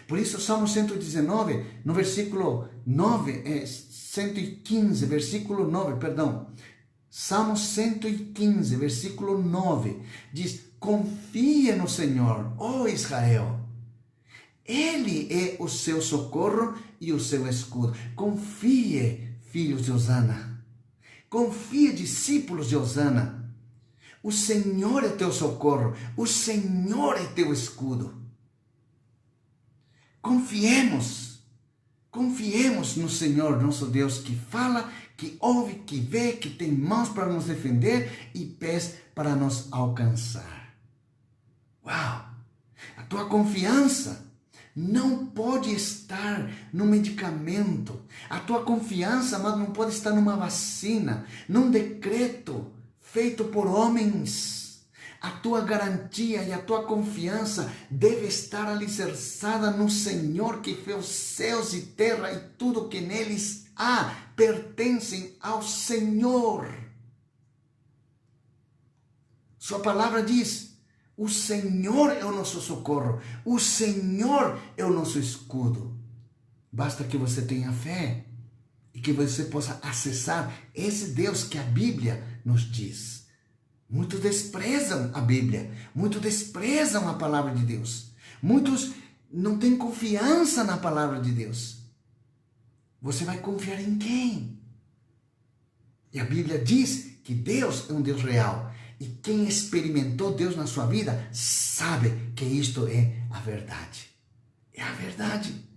Por isso, Salmo 119, no versículo 9, 115, versículo 9, perdão. Salmo 115, versículo 9, diz: confia no Senhor, ó Israel. Ele é o seu socorro e o seu escudo. Confie, filhos de Osana. Confie, discípulos de Osana. O Senhor é teu socorro. O Senhor é teu escudo. Confiemos no Senhor, nosso Deus, que fala, que ouve, que vê, que tem mãos para nos defender e pés para nos alcançar. Uau! A tua confiança não pode estar no medicamento. A tua confiança, amado, não pode estar numa vacina, num decreto feito por homens. A tua garantia e a tua confiança deve estar alicerçada no Senhor, que fez os céus e terra e tudo que neles há, pertencem ao Senhor. Sua palavra diz: o Senhor é o nosso socorro, o Senhor é o nosso escudo. Basta que você tenha fé e que você possa acessar esse Deus que a Bíblia nos diz. Muitos desprezam a Bíblia, muitos desprezam a palavra de Deus. Muitos não têm confiança na palavra de Deus. Você vai confiar em quem? E a Bíblia diz que Deus é um Deus real. E quem experimentou Deus na sua vida sabe que isto é a verdade. É a verdade.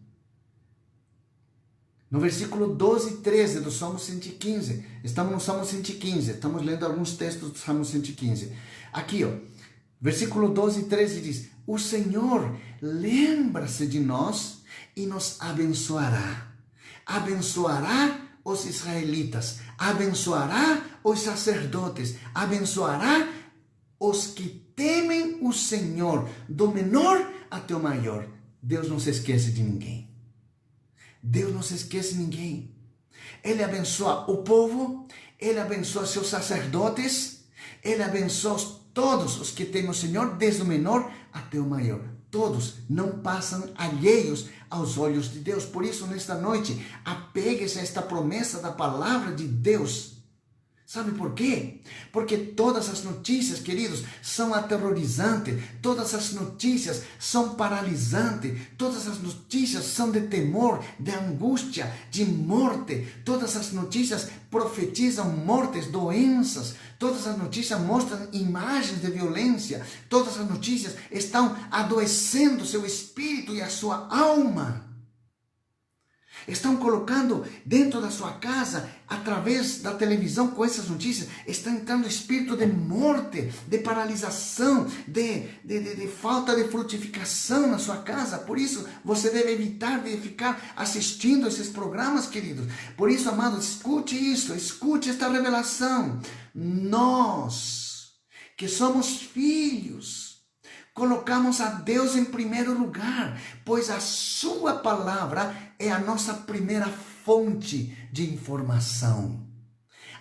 No versículo 12 e 13 do Salmo 115, estamos no Salmo 115, estamos lendo alguns textos do Salmo 115. Aqui, versículo 12 e 13 diz: o Senhor lembra-se de nós e nos abençoará. Abençoará os israelitas, abençoará os sacerdotes, abençoará os que temem o Senhor, do menor até o maior. Deus não se esquece de ninguém. Deus não se esquece de ninguém. Ele abençoa o povo, ele abençoa seus sacerdotes, ele abençoa todos os que temem o Senhor, desde o menor até o maior. Todos não passam alheios aos olhos de Deus. Por isso, nesta noite, apegue-se a esta promessa da palavra de Deus. Sabe por quê? Porque todas as notícias, queridos, são aterrorizantes, todas as notícias são paralisantes, todas as notícias são de temor, de angústia, de morte, todas as notícias profetizam mortes, doenças, todas as notícias mostram imagens de violência, todas as notícias estão adoecendo seu espírito e a sua alma. Estão colocando dentro da sua casa, através da televisão, com essas notícias, está entrando espírito de morte, de paralisação, de falta de frutificação na sua casa. Por isso, você deve evitar de ficar assistindo esses programas, queridos. Por isso, amados, escute isso, escute esta revelação. Nós, que somos filhos, colocamos a Deus em primeiro lugar, pois a sua palavra é a nossa primeira fonte de informação.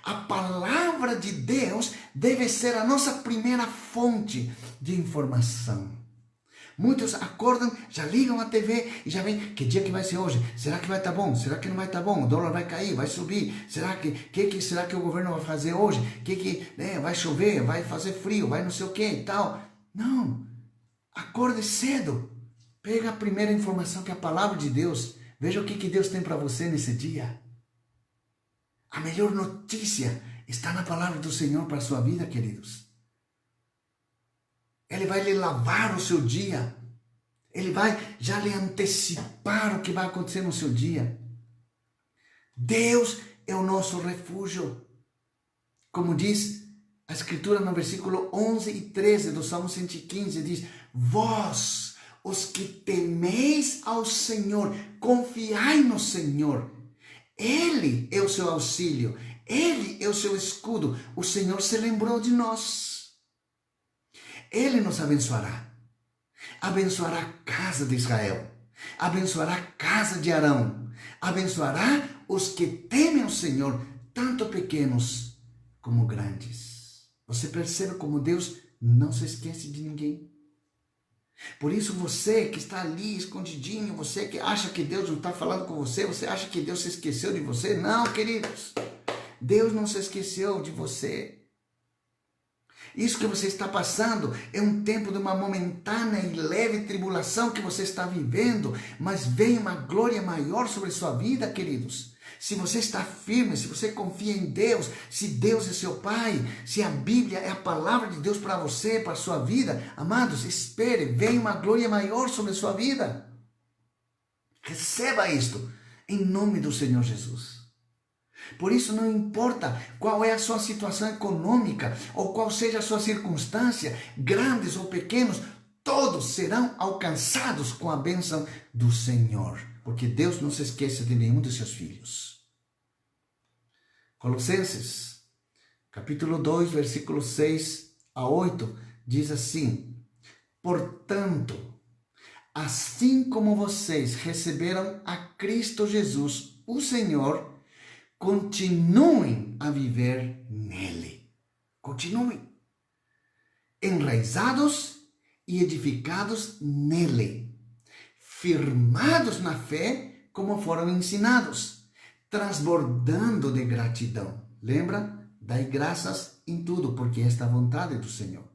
A palavra de Deus deve ser a nossa primeira fonte de informação. Muitos acordam, já ligam a TV e já vem, que dia que vai ser hoje? Será que vai estar bom? Será que não vai estar bom? O dólar vai cair, vai subir? Será que o governo vai fazer hoje? Vai chover, vai fazer frio, vai não sei o que e tal? Não. Acorde cedo, pega a primeira informação que é a palavra de Deus, veja o que Deus tem para você nesse dia. A melhor notícia está na palavra do Senhor para a sua vida, queridos. Ele vai lhe lavar o seu dia, ele vai já lhe antecipar o que vai acontecer no seu dia. Deus é o nosso refúgio, como diz a Escritura no versículo 11 e 13 do Salmo 115, diz: vós, os que temeis ao Senhor, confiai no Senhor. Ele é o seu auxílio, Ele é o seu escudo. O Senhor se lembrou de nós. Ele nos abençoará. Abençoará a casa de Israel. Abençoará a casa de Arão. Abençoará os que temem ao Senhor, tanto pequenos como grandes. Você percebe como Deus não se esquece de ninguém? Por isso você que está ali escondidinho, você que acha que Deus não está falando com você, você acha que Deus se esqueceu de você? Não, queridos. Deus não se esqueceu de você. Isso que você está passando é um tempo de uma momentânea e leve tribulação que você está vivendo, mas vem uma glória maior sobre sua vida, queridos. Se você está firme, se você confia em Deus, se Deus é seu Pai, se a Bíblia é a palavra de Deus para você, para a sua vida, amados, espere, vem uma glória maior sobre a sua vida. Receba isto, em nome do Senhor Jesus. Por isso não importa qual é a sua situação econômica, ou qual seja a sua circunstância, grandes ou pequenos, todos serão alcançados com a bênção do Senhor, porque Deus não se esquece de nenhum de seus filhos. Colossenses, capítulo 2, versículos 6 a 8, diz assim: portanto, assim como vocês receberam a Cristo Jesus, o Senhor, continuem a viver nele. Continuem. Enraizados e edificados nele. Firmados na fé como foram ensinados. Transbordando de gratidão. Lembra? Dai graças em tudo, porque esta é a vontade do Senhor.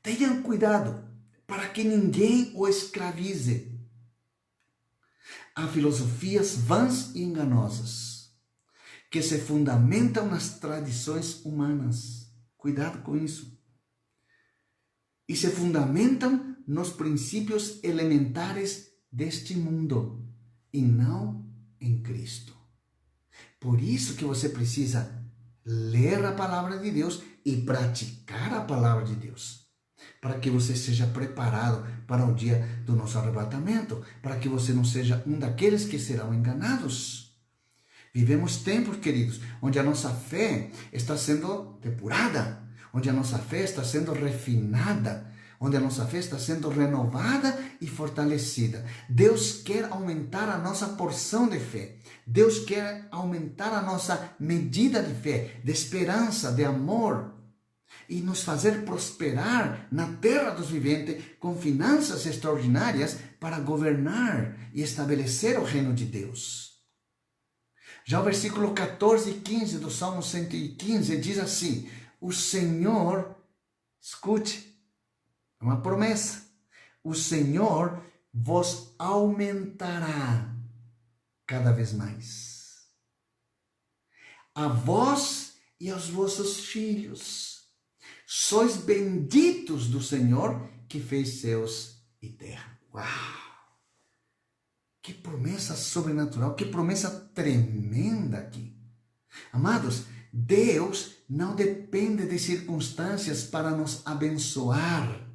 Tenham cuidado para que ninguém o escravize a filosofias vãs e enganosas, que se fundamentam nas tradições humanas. Cuidado com isso. E se fundamentam nos princípios elementares deste mundo, e não em Cristo. Por isso que você precisa ler a palavra de Deus e praticar a palavra de Deus, para que você seja preparado para o dia do nosso arrebatamento, para que você não seja um daqueles que serão enganados. Vivemos tempos, queridos, onde a nossa fé está sendo depurada, onde a nossa fé está sendo refinada, onde a nossa fé está sendo renovada e fortalecida. Deus quer aumentar a nossa porção de fé. Deus quer aumentar a nossa medida de fé, de esperança, de amor, e nos fazer prosperar na terra dos viventes com finanças extraordinárias para governar e estabelecer o reino de Deus. Já o versículo 14 e 15 do Salmo 115 diz assim: o Senhor, escute, é uma promessa, o Senhor vos aumentará cada vez mais, a vós e aos vossos filhos. Sois benditos do Senhor que fez céus e terra. Uau! Que promessa sobrenatural, que promessa tremenda aqui. Amados, Deus não depende de circunstâncias para nos abençoar.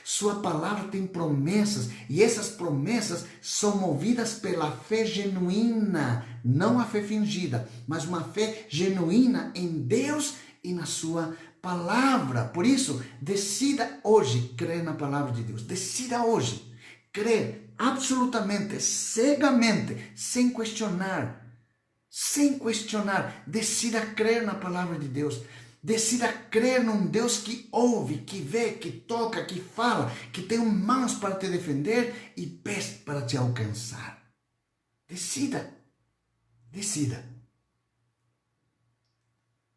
Sua palavra tem promessas e essas promessas são movidas pela fé genuína, não a fé fingida, mas uma fé genuína em Deus e na sua palavra. Por isso, decida hoje crer na palavra de Deus. Decida hoje crer absolutamente, cegamente, sem questionar. Sem questionar, decida crer na palavra de Deus. Decida crer num Deus que ouve, que vê, que toca, que fala, que tem mãos para te defender e pés para te alcançar. Decida. Decida.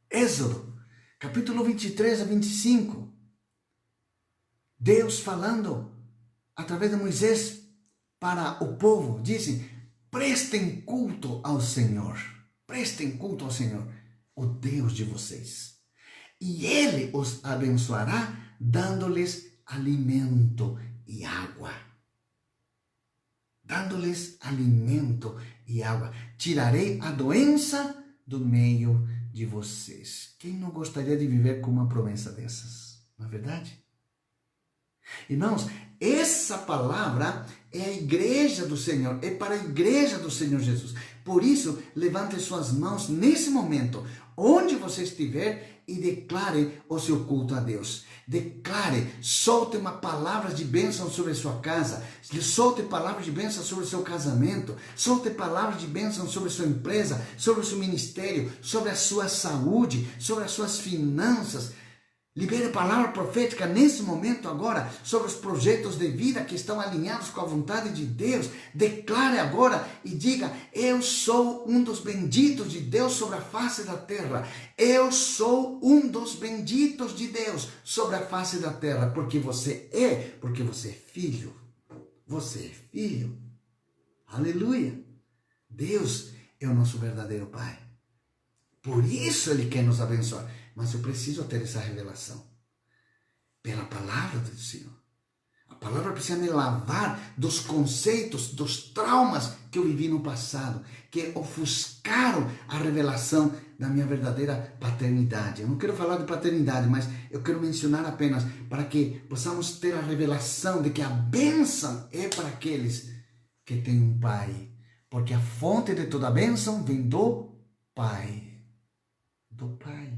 Êxodo, capítulo 23 a 25. Deus falando através de Moisés para o povo, disse: prestem culto ao Senhor. Prestem culto ao Senhor, o Deus de vocês. E Ele os abençoará, dando-lhes alimento e água. Dando-lhes alimento e água. Tirarei a doença do meio de vocês. Quem não gostaria de viver com uma promessa dessas? Não é verdade? Irmãos, essa palavra é a igreja do Senhor, é para a igreja do Senhor Jesus. Por isso, levante suas mãos nesse momento, onde você estiver, e declare o seu culto a Deus. Declare, solte uma palavra de bênção sobre a sua casa, solte palavras de bênção sobre o seu casamento, solte palavras de bênção sobre a sua empresa, sobre o seu ministério, sobre a sua saúde, sobre as suas finanças. Libere a palavra profética nesse momento agora sobre os projetos de vida que estão alinhados com a vontade de Deus. Declare agora e diga: eu sou um dos benditos de Deus sobre a face da terra. Eu sou um dos benditos de Deus sobre a face da terra, porque você é filho. Você é filho. Aleluia. Deus é o nosso verdadeiro Pai. Por isso Ele quer nos abençoar. Mas eu preciso ter essa revelação pela palavra do Senhor. A palavra precisa me lavar dos conceitos, dos traumas que eu vivi no passado, que ofuscaram a revelação da minha verdadeira paternidade. Eu não quero falar de paternidade, mas eu quero mencionar apenas para que possamos ter a revelação de que a bênção é para aqueles que têm um Pai. Porque a fonte de toda a bênção vem do Pai. Do Pai.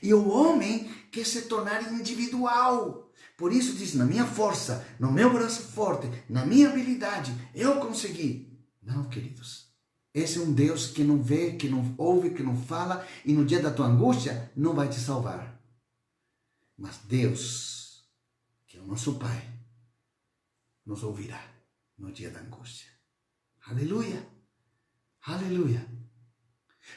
E o homem quer se tornar individual. Por isso diz: na minha força, no meu braço forte, na minha habilidade, eu consegui. Não, queridos. Esse é um Deus que não vê, que não ouve, que não fala, e no dia da tua angústia não vai te salvar. Mas Deus, que é o nosso Pai, nos ouvirá no dia da angústia. Aleluia. Aleluia.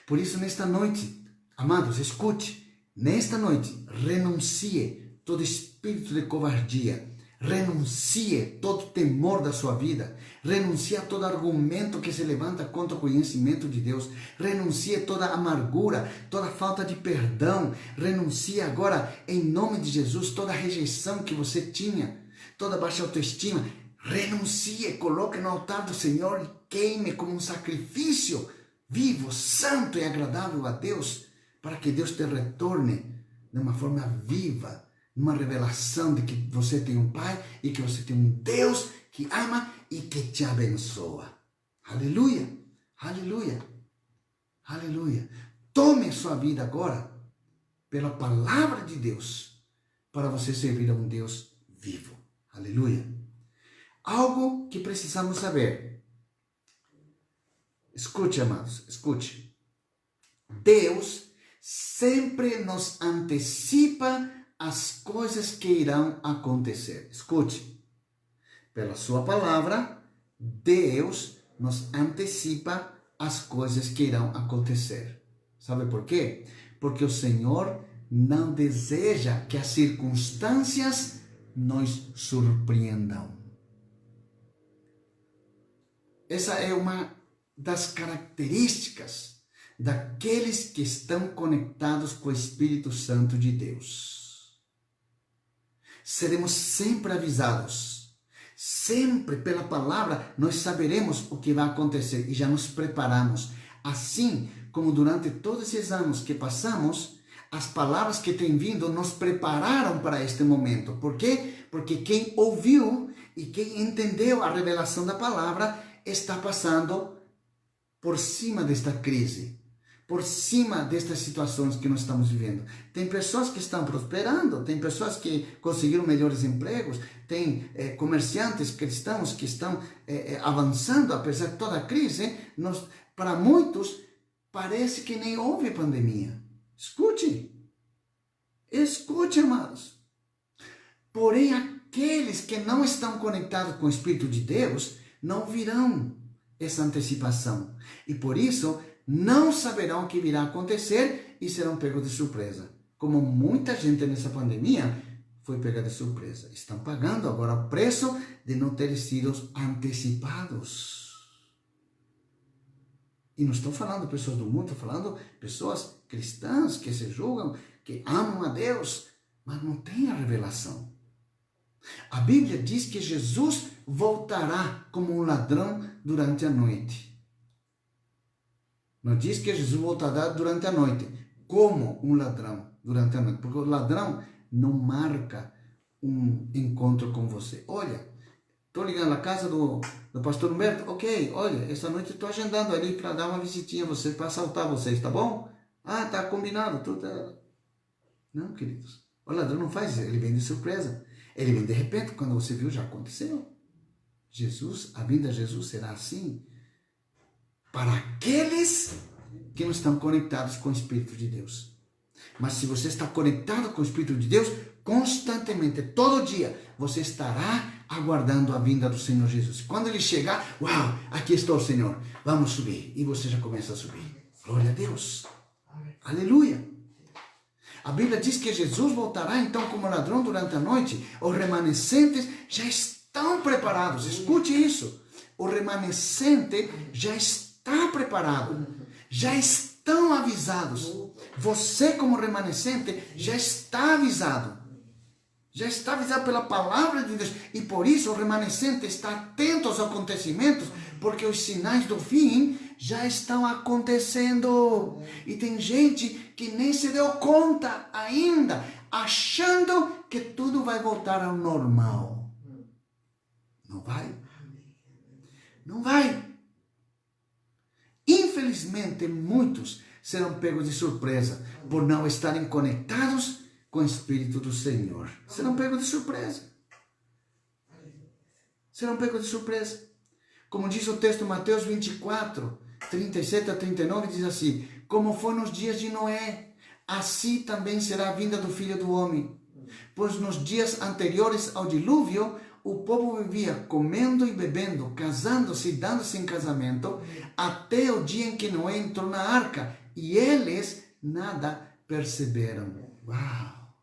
Por isso, nesta noite, amados, escute. Nesta noite, renuncie todo espírito de covardia. Renuncie todo temor da sua vida. Renuncie a todo argumento que se levanta contra o conhecimento de Deus. Renuncie toda amargura, toda falta de perdão. Renuncie agora, em nome de Jesus, toda rejeição que você tinha, toda baixa autoestima. Renuncie, coloque no altar do Senhor e queime como um sacrifício vivo, santo e agradável a Deus, para que Deus te retorne de uma forma viva, numa revelação de que você tem um Pai e que você tem um Deus que ama e que te abençoa. Aleluia, aleluia, aleluia. Tome sua vida agora pela palavra de Deus para você servir a um Deus vivo. Aleluia. Algo que precisamos saber. Escute, amados, escute. Deus sempre nos antecipa as coisas que irão acontecer. Escute. Pela sua palavra, Deus nos antecipa as coisas que irão acontecer. Sabe por quê? Porque o Senhor não deseja que as circunstâncias nos surpreendam. Essa é uma das características daqueles que estão conectados com o Espírito Santo de Deus. Seremos sempre avisados. Sempre pela palavra nós saberemos o que vai acontecer e já nos preparamos. Assim como durante todos esses anos que passamos, as palavras que têm vindo nos prepararam para este momento. Por quê? Porque quem ouviu e quem entendeu a revelação da palavra está passando por cima desta crise, por cima destas situações que nós estamos vivendo. Tem pessoas que estão prosperando, tem pessoas que conseguiram melhores empregos, tem comerciantes cristãos que estão avançando apesar de toda a crise. Para muitos, parece que nem houve pandemia. Escute, amados. Porém, aqueles que não estão conectados com o Espírito de Deus não virão essa antecipação. E por isso, não saberão o que virá acontecer e serão pegos de surpresa. Como muita gente nessa pandemia foi pega de surpresa. Estão pagando agora o preço de não terem sido antecipados. E não estou falando de pessoas do mundo, estou falando de pessoas cristãs que se julgam, que amam a Deus, mas não têm a revelação. A Bíblia diz que Jesus voltará como um ladrão durante a noite. Não diz que Jesus voltará durante a noite, como um ladrão durante a noite. Porque o ladrão não marca um encontro com você. Olha, estou ligando na casa do pastor Humberto. Ok, olha, essa noite estou agendando ali para dar uma visitinha a vocês, para assaltar vocês, tá bom? Ah, tá combinado. Tudo. Não, queridos. O ladrão não faz isso, ele vem de surpresa. Ele vem de repente, quando você viu, já aconteceu. A vinda de Jesus será assim para aqueles que não estão conectados com o Espírito de Deus. Mas se você está conectado com o Espírito de Deus, constantemente, todo dia, você estará aguardando a vinda do Senhor Jesus. Quando ele chegar, uau, aqui está o Senhor, vamos subir. E você já começa a subir. Glória a Deus. Aleluia. A Bíblia diz que Jesus voltará então como ladrão durante a noite. Os remanescentes já estão preparados. Escute isso. O remanescente já está preparado. Já estão avisados. Você como remanescente já está avisado. Já está avisado pela palavra de Deus. E por isso o remanescente está atento aos acontecimentos, porque os sinais do fim já estão acontecendo. E tem gente que nem se deu conta ainda, achando que tudo vai voltar ao normal. Não vai. Não vai. Infelizmente, muitos serão pegos de surpresa por não estarem conectados com o Espírito do Senhor. Serão pegos de surpresa. Serão pegos de surpresa. Como diz o texto Mateus 24, 37 a 39, diz assim: como foi nos dias de Noé, assim também será a vinda do Filho do Homem. Pois nos dias anteriores ao dilúvio, o povo vivia comendo e bebendo, casando-se e dando-se em casamento, até o dia em que Noé entrou na arca, e eles nada perceberam. Uau,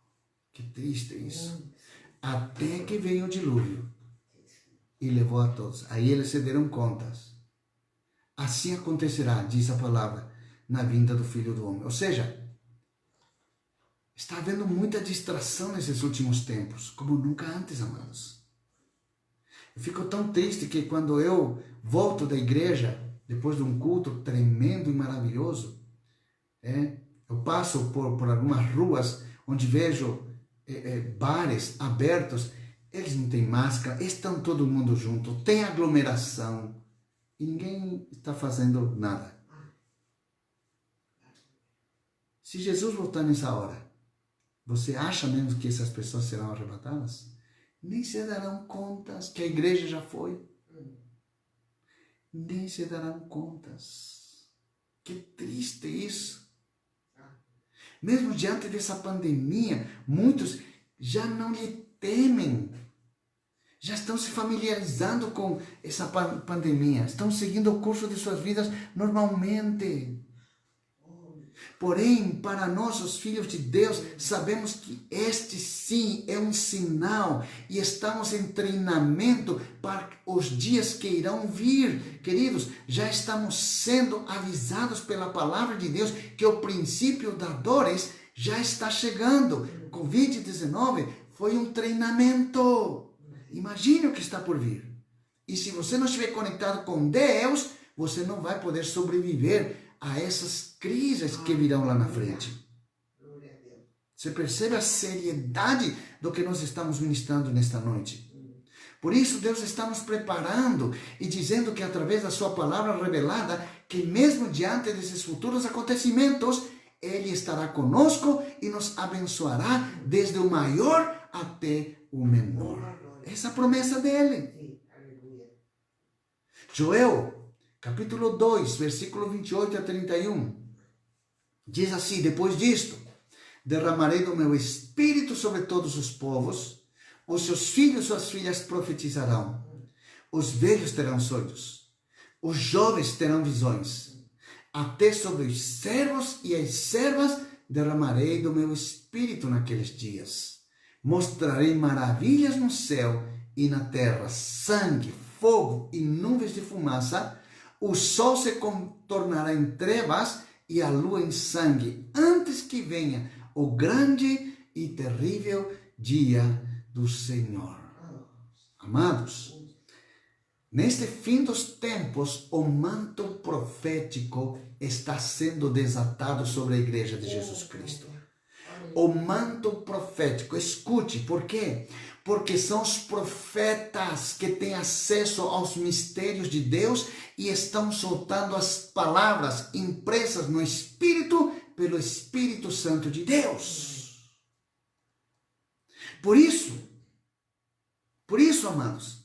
que triste isso. Até que veio o dilúvio e levou a todos. Aí eles se deram contas. Assim acontecerá, diz a palavra, na vinda do Filho do Homem. Ou seja, está havendo muita distração nesses últimos tempos, como nunca antes, amados. Eu fico tão triste que quando eu volto da igreja, depois de um culto tremendo e maravilhoso, eu passo por algumas ruas onde vejo bares abertos, eles não têm máscara, estão todo mundo junto, tem aglomeração e ninguém está fazendo nada. Se Jesus voltar nessa hora, você acha mesmo que essas pessoas serão arrebatadas? Nem se darão contas que a igreja já foi. Nem se darão contas. Que triste isso. Mesmo diante dessa pandemia, muitos já não lhe temem. já estão se familiarizando com essa pandemia, estão seguindo o curso de suas vidas normalmente. Porém, para nós, os filhos de Deus, sabemos que este sim é um sinal e estamos em treinamento para os dias que irão vir. Queridos, já estamos sendo avisados pela palavra de Deus que o princípio da dores já está chegando. Covid-19 foi um treinamento. Imagine o que está por vir. E se você não estiver conectado com Deus, você não vai poder sobreviver a essas crises que virão lá na frente. Você percebe a seriedade do que nós estamos ministrando nesta noite? Por isso Deus está nos preparando e dizendo que através da sua palavra revelada, que mesmo diante desses futuros acontecimentos, Ele estará conosco e nos abençoará desde o maior até o menor. Essa é a promessa dele. Joel capítulo 2, versículo 28 a 31, diz assim: depois disto, derramarei do meu espírito sobre todos os povos, os seus filhos e suas filhas profetizarão, os velhos terão sonhos, os jovens terão visões, até sobre os servos e as servas derramarei do meu espírito naqueles dias. Mostrarei maravilhas no céu e na terra, sangue, fogo e nuvens de fumaça. O sol se tornará em trevas e a lua em sangue, antes que venha o grande e terrível dia do Senhor. Amados, neste fim dos tempos, o manto profético está sendo desatado sobre a igreja de Jesus Cristo. O manto profético, escute, por quê? Porque são os profetas que têm acesso aos mistérios de Deus e estão soltando as palavras impressas no Espírito pelo Espírito Santo de Deus. Por isso, amados,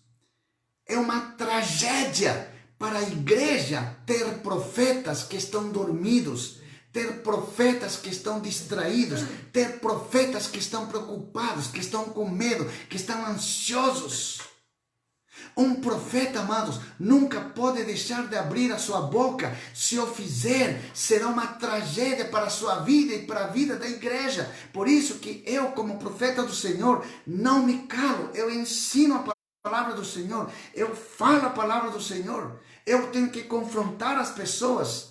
é uma tragédia para a igreja ter profetas que estão dormidos, ter profetas que estão distraídos, ter profetas que estão preocupados, que estão com medo, que estão ansiosos. Um profeta, amados, nunca pode deixar de abrir a sua boca. Se o fizer, será uma tragédia para a sua vida e para a vida da igreja. Por isso que eu, como profeta do Senhor, não me calo. Eu ensino a palavra do Senhor. Eu falo a palavra do Senhor. Eu tenho que confrontar as pessoas.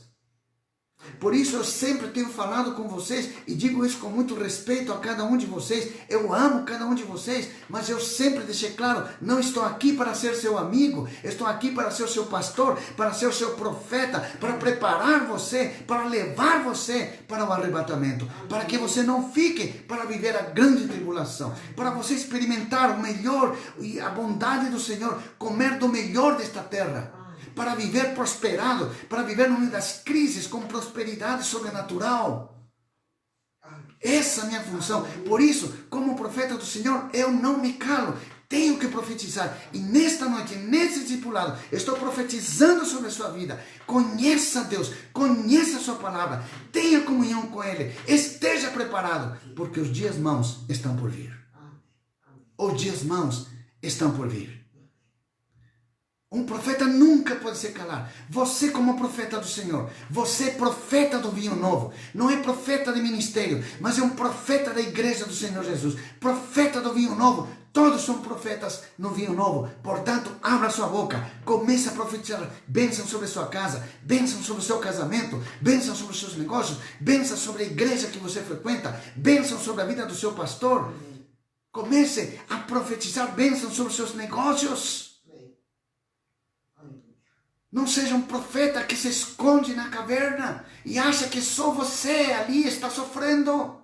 Por isso eu sempre tenho falado com vocês e digo isso com muito respeito a cada um de vocês. Eu amo cada um de vocês, mas eu sempre deixei claro, não estou aqui para ser seu amigo, estou aqui para ser o seu pastor, para ser o seu profeta, para preparar você, para levar você para o arrebatamento, para que você não fique para viver a grande tribulação, para você experimentar o melhor e a bondade do Senhor, comer do melhor desta terra, para viver prosperado, para viver no meio das crises com prosperidade sobrenatural. Essa é a minha função. Por isso, como profeta do Senhor, eu não me calo. Tenho que profetizar. E nesta noite, nesse discipulado, estou profetizando sobre a sua vida. Conheça Deus, conheça a sua palavra, tenha comunhão com Ele, esteja preparado, porque os dias maus estão por vir. Os dias maus estão por vir. Um profeta nunca pode se calar. Você, como profeta do Senhor, você é profeta do vinho novo. Não é profeta de ministério, mas é um profeta da igreja do Senhor Jesus. Profeta do vinho novo. Todos são profetas no vinho novo. Portanto, abra sua boca. Comece a profetizar bênção sobre a sua casa, bênção sobre o seu casamento, bênção sobre os seus negócios, bênção sobre a igreja que você frequenta, bênção sobre a vida do seu pastor. Comece a profetizar bênção sobre os seus negócios. Não seja um profeta que se esconde na caverna e acha que só você ali está sofrendo.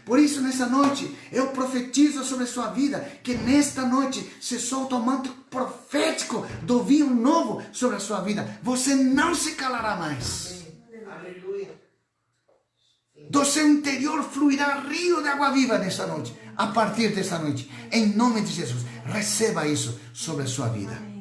Por isso, nessa noite, eu profetizo sobre a sua vida, que nesta noite se solta o manto profético do vinho novo sobre a sua vida. Você não se calará mais. Aleluia. Do seu interior fluirá rio de água viva nesta noite. A partir desta noite, em nome de Jesus, receba isso sobre a sua vida.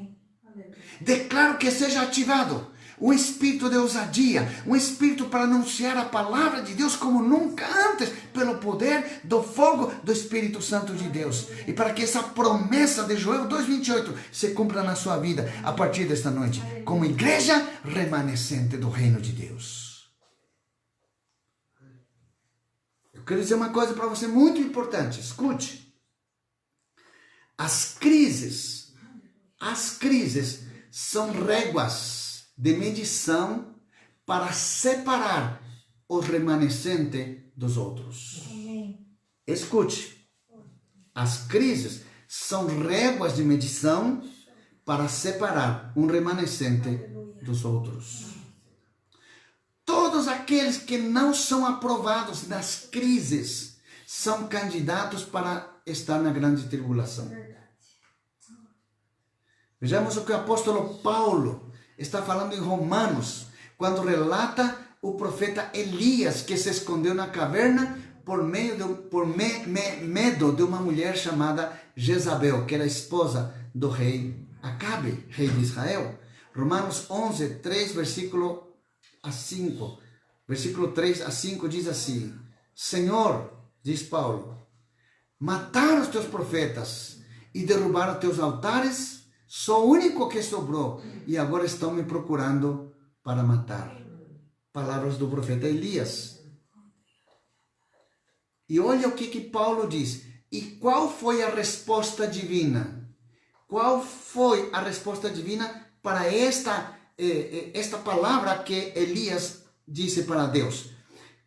Declaro que seja ativado um espírito de ousadia, um espírito para anunciar a palavra de Deus como nunca antes, pelo poder do fogo do Espírito Santo de Deus. E para que essa promessa de Joel 2:28 se cumpra na sua vida a partir desta noite, como igreja remanescente do reino de Deus. Eu quero dizer uma coisa para você muito importante, escute. As crises são réguas de medição para separar os remanescentes dos outros. Escute, as crises são réguas de medição para separar um remanescente dos outros. Todos aqueles que não são aprovados nas crises são candidatos para estar na grande tribulação. Vejamos o que o apóstolo Paulo está falando em Romanos, quando relata o profeta Elias que se escondeu na caverna por medo de uma mulher chamada Jezabel, que era esposa do rei Acabe, rei de Israel. Romanos 11, 3, versículo 3 a 5 diz assim: Senhor, diz Paulo, mataram os teus profetas e derrubaram teus altares. Sou o único que sobrou e agora estão me procurando para matar. Palavras do profeta Elias. E olha o que Paulo diz. E qual foi a resposta divina? Qual foi a resposta divina para esta palavra que Elias disse para Deus?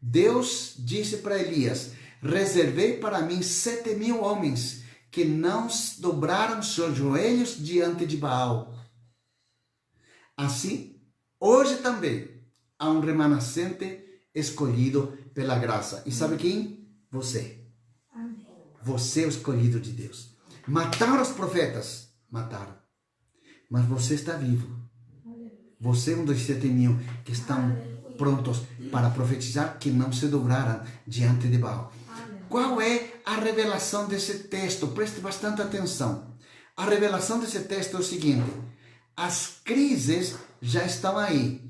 Deus disse para Elias: reservei para mim 7.000 homens que não dobraram seus joelhos diante de Baal. Assim, hoje também há um remanescente escolhido pela graça. E sabe quem? Você. Amém. Você é o escolhido de Deus. Mataram os profetas? Mataram. Mas você está vivo. Você é um dos 7.000 que estão prontos para profetizar, que não se dobraram diante de Baal. Qual é a revelação desse texto? Preste bastante atenção. A revelação desse texto é o seguinte: as crises já estão aí.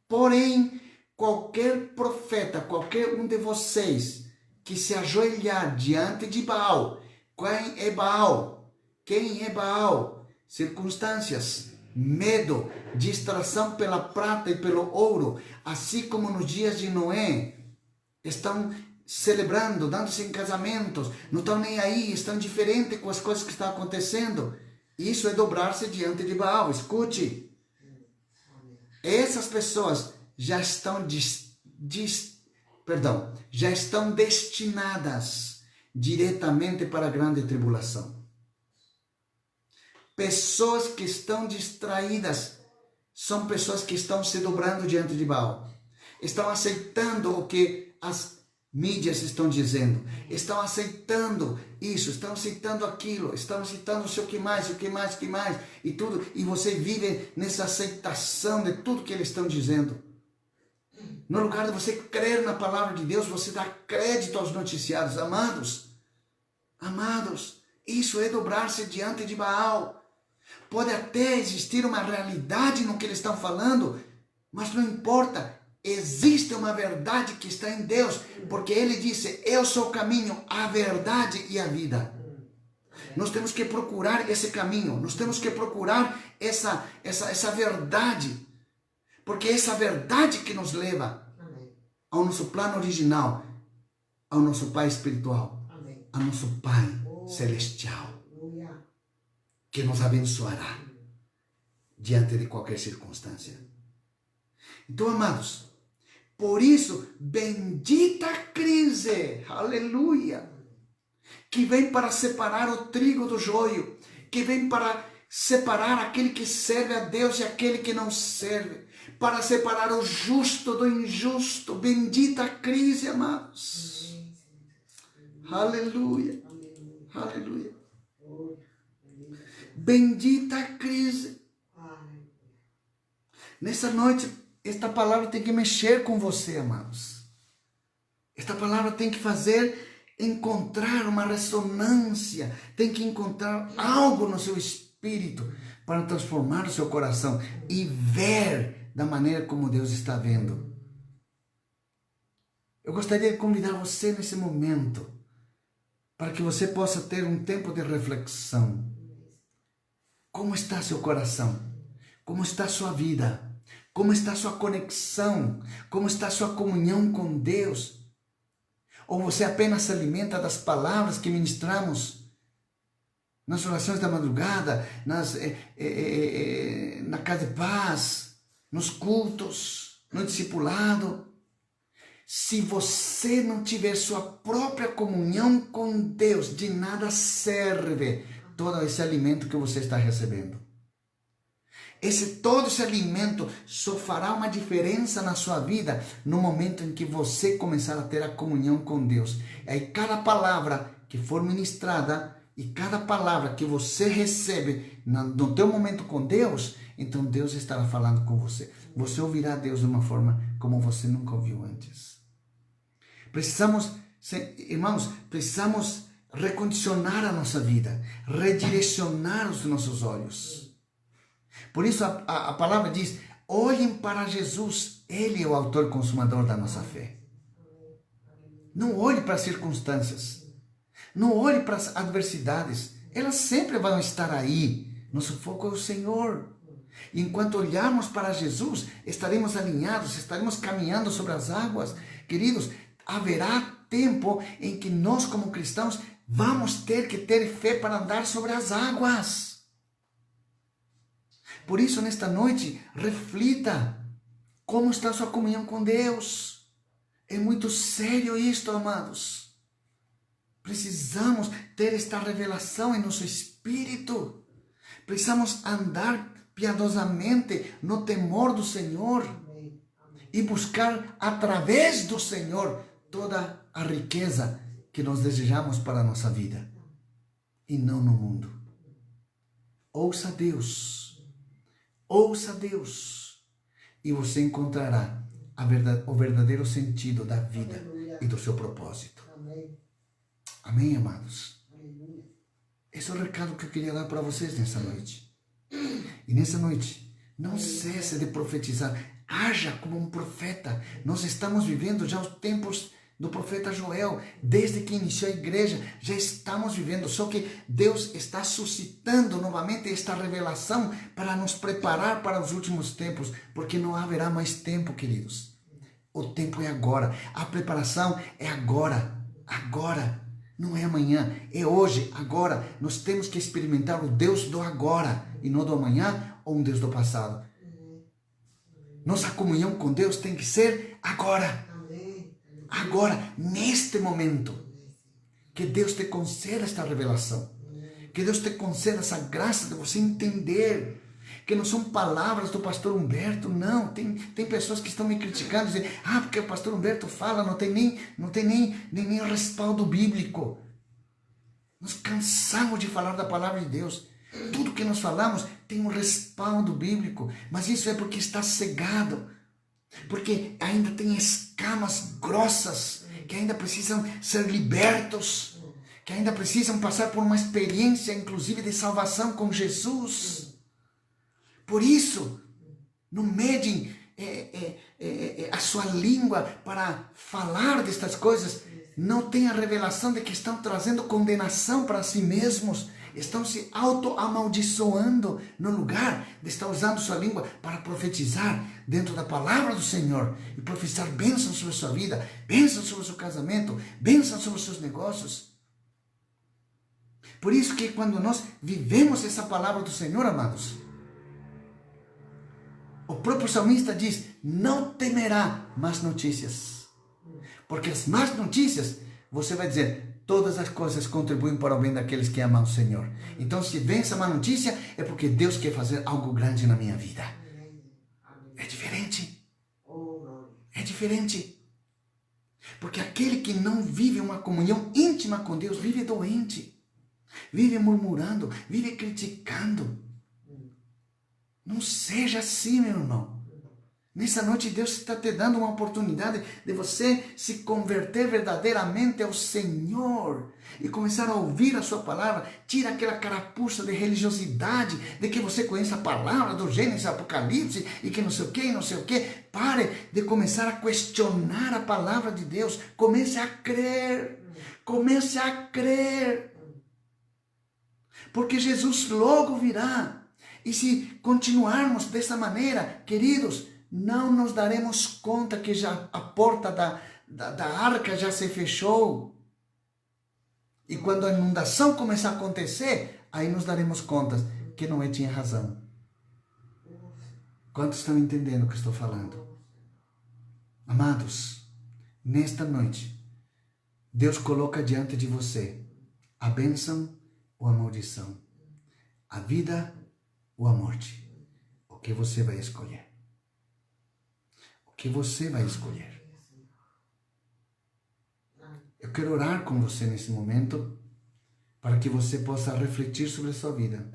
Porém, qualquer profeta, qualquer um de vocês que se ajoelhar diante de Baal, quem é Baal? Quem é Baal? Circunstâncias, medo, distração pela prata e pelo ouro, assim como nos dias de Noé, estão celebrando, dando-se em casamentos, não estão nem aí, estão diferentes com as coisas que estão acontecendo. Isso é dobrar-se diante de Baal. Escute, essas pessoas já estão já estão destinadas diretamente para a grande tribulação. Pessoas que estão distraídas são pessoas que estão se dobrando diante de Baal, estão aceitando o que as mídias estão dizendo, estão aceitando isso, estão aceitando aquilo, estão aceitando não sei o que mais, e tudo, e você vive nessa aceitação de tudo que eles estão dizendo. No lugar de você crer na palavra de Deus, você dá crédito aos noticiários. Amados, isso é dobrar-se diante de Baal. Pode até existir uma realidade no que eles estão falando, mas não importa. Existe uma verdade que está em Deus, porque Ele disse: eu sou o caminho, a verdade e a vida. Nós temos que procurar esse caminho, nós temos que procurar essa verdade, porque é essa verdade que nos leva ao nosso plano original, ao nosso Pai espiritual, ao nosso Pai celestial, que nos abençoará diante de qualquer circunstância. Então, amados, por isso, bendita a crise, aleluia, que vem para separar o trigo do joio, que vem para separar aquele que serve a Deus e aquele que não serve, para separar o justo do injusto. Bendita a crise, amados. Aleluia, aleluia. Bendita a crise. Nessa noite, esta palavra tem que mexer com você, amados. Esta palavra tem que fazer encontrar uma ressonância, tem que encontrar algo no seu espírito para transformar o seu coração e ver da maneira como Deus está vendo. Eu gostaria de convidar você nesse momento para que você possa ter um tempo de reflexão. Como está seu coração? Como está sua vida? Como está sua conexão? Como está sua comunhão com Deus? Ou você apenas se alimenta das palavras que ministramos nas orações da madrugada, na casa de paz, nos cultos, no discipulado? Se você não tiver sua própria comunhão com Deus, de nada serve todo esse alimento que você está recebendo. Todo esse alimento só fará uma diferença na sua vida no momento em que você começar a ter a comunhão com Deus. E aí cada palavra que for ministrada e cada palavra que você recebe no teu momento com Deus, então Deus estará falando com você. Você ouvirá Deus de uma forma como você nunca ouviu antes. Irmãos, precisamos recondicionar a nossa vida, redirecionar os nossos olhos. Por isso a palavra diz, olhem para Jesus, Ele é o autor e consumador da nossa fé. Não olhe para as circunstâncias, não olhe para as adversidades, elas sempre vão estar aí. Nosso foco é o Senhor. E enquanto olharmos para Jesus, estaremos alinhados, estaremos caminhando sobre as águas. Queridos, haverá tempo em que nós como cristãos vamos ter que ter fé para andar sobre as águas. Por isso, nesta noite, reflita como está a sua comunhão com Deus. É muito sério isto, amados. Precisamos ter esta revelação em nosso espírito. Precisamos andar piedosamente no temor do Senhor e buscar através do Senhor toda a riqueza que nós desejamos para a nossa vida e não no mundo. Ouça Deus. Ouça Deus e você encontrará o verdadeiro sentido da vida e do seu propósito. Amém, amados? Esse é o recado que eu queria dar para vocês nessa noite. E nessa noite, não cesse de profetizar. Haja como um profeta. Nós estamos vivendo já os tempos do profeta Joel. Desde que iniciou a igreja, já estamos vivendo. Só que Deus está suscitando novamente esta revelação para nos preparar para os últimos tempos. Porque não haverá mais tempo, queridos. O tempo é agora. A preparação é agora. Agora. Não é amanhã. É hoje, agora. Nós temos que experimentar o Deus do agora. E não do amanhã ou um Deus do passado. Nossa comunhão com Deus tem que ser agora. Agora, neste momento. Que Deus te conceda esta revelação. Que Deus te conceda essa graça de você entender. Que não são palavras do pastor Humberto, não. Tem pessoas que estão me criticando, dizendo, porque o pastor Humberto fala, não tem nem respaldo bíblico. Nós cansamos de falar da palavra de Deus. Tudo que nós falamos tem um respaldo bíblico, mas isso é porque está cegado, porque ainda tem escamas grossas, que ainda precisam ser libertos, que ainda precisam passar por uma experiência, inclusive, de salvação com Jesus. Por isso, não medem a sua língua para falar destas coisas. Não tenha a revelação de que estão trazendo condenação para si mesmos. Estão se auto-amaldiçoando no lugar de estar usando sua língua para profetizar dentro da palavra do Senhor e profetizar bênção sobre a sua vida, bênção sobre o seu casamento, bênção sobre os seus negócios. Por isso que quando nós vivemos essa palavra do Senhor, amados, o próprio salmista diz, não temerá más notícias. Porque as más notícias, você vai dizer, todas as coisas contribuem para o bem daqueles que amam o Senhor. Então, se vem essa má notícia, é porque Deus quer fazer algo grande na minha vida. É diferente. É diferente. Porque aquele que não vive uma comunhão íntima com Deus, vive doente. Vive murmurando, vive criticando. Não seja assim, meu irmão. Nessa noite Deus está te dando uma oportunidade de você se converter verdadeiramente ao Senhor e começar a ouvir a sua palavra. Tira aquela carapuça de religiosidade, de que você conhece a palavra do Gênesis, Apocalipse e que não sei o que, e não sei o que. Pare de começar a questionar a palavra de Deus. Comece a crer. Comece a crer. Porque Jesus logo virá. E se continuarmos dessa maneira, queridos, não nos daremos conta que já a porta da arca já se fechou. E quando a inundação começar a acontecer, aí nos daremos conta que Noé tinha razão. Quantos estão entendendo o que estou falando? Amados, nesta noite, Deus coloca diante de você a bênção ou a maldição, a vida ou a morte. O que você vai escolher? Que você vai escolher. Eu quero orar com você nesse momento para que você possa refletir sobre a sua vida.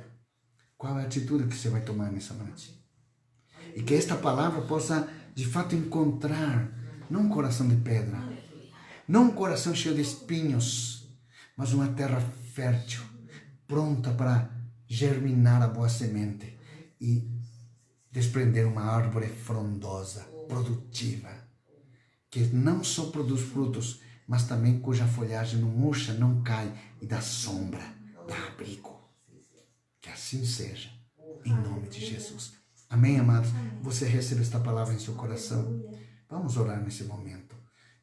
Qual é a atitude que você vai tomar nessa noite? E que esta palavra possa de fato encontrar não um coração de pedra, não um coração cheio de espinhos, mas uma terra fértil, pronta para germinar a boa semente e desprender uma árvore frondosa, produtiva, que não só produz frutos, mas também cuja folhagem não murcha, não cai e dá sombra, dá abrigo. Que assim seja, em nome de Jesus. Amém, amados? Você recebe esta palavra em seu coração? Vamos orar nesse momento,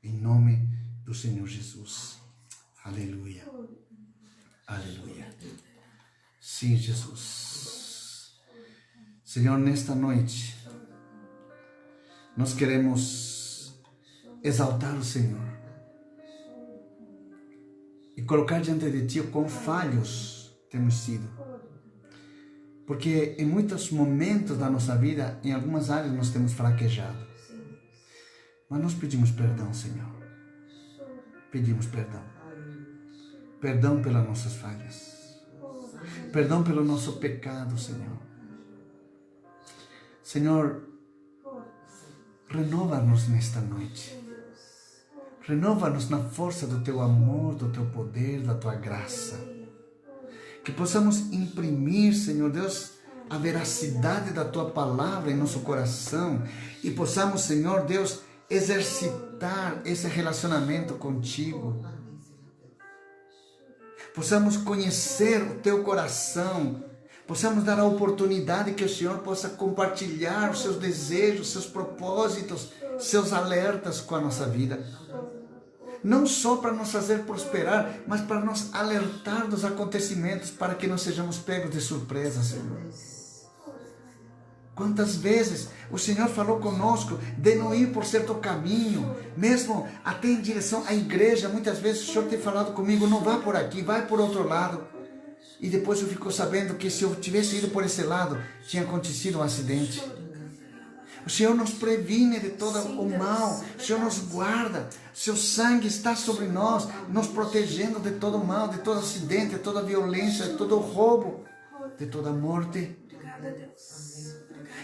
em nome do Senhor Jesus. Aleluia. Aleluia. Sim, Jesus. Senhor, nesta noite, nós queremos exaltar o Senhor e colocar diante de Ti o quão falhos temos sido. Porque em muitos momentos da nossa vida, em algumas áreas nós temos fraquejado. Mas nós pedimos perdão, Senhor. Pedimos perdão. Perdão pelas nossas falhas. Perdão pelo nosso pecado, Senhor. Senhor, renova-nos nesta noite. Renova-nos na força do Teu amor, do Teu poder, da Tua graça. Que possamos imprimir, Senhor Deus, a veracidade da Tua palavra em nosso coração. E possamos, Senhor Deus, exercitar esse relacionamento contigo. Possamos conhecer o Teu coração. Possamos dar a oportunidade que o Senhor possa compartilhar os seus desejos, seus propósitos, seus alertas com a nossa vida. Não só para nos fazer prosperar, mas para nos alertar dos acontecimentos, para que não sejamos pegos de surpresa, Senhor. Quantas vezes o Senhor falou conosco de não ir por certo caminho, mesmo até em direção à igreja. Muitas vezes o Senhor tem falado comigo, não vá por aqui, vai por outro lado. E depois eu fico sabendo que se eu tivesse ido por esse lado, tinha acontecido um acidente. O Senhor nos previne de todo o mal, o Senhor nos guarda, seu sangue está sobre nós, nos protegendo de todo o mal, de todo acidente, de toda violência, de todo roubo, de toda morte.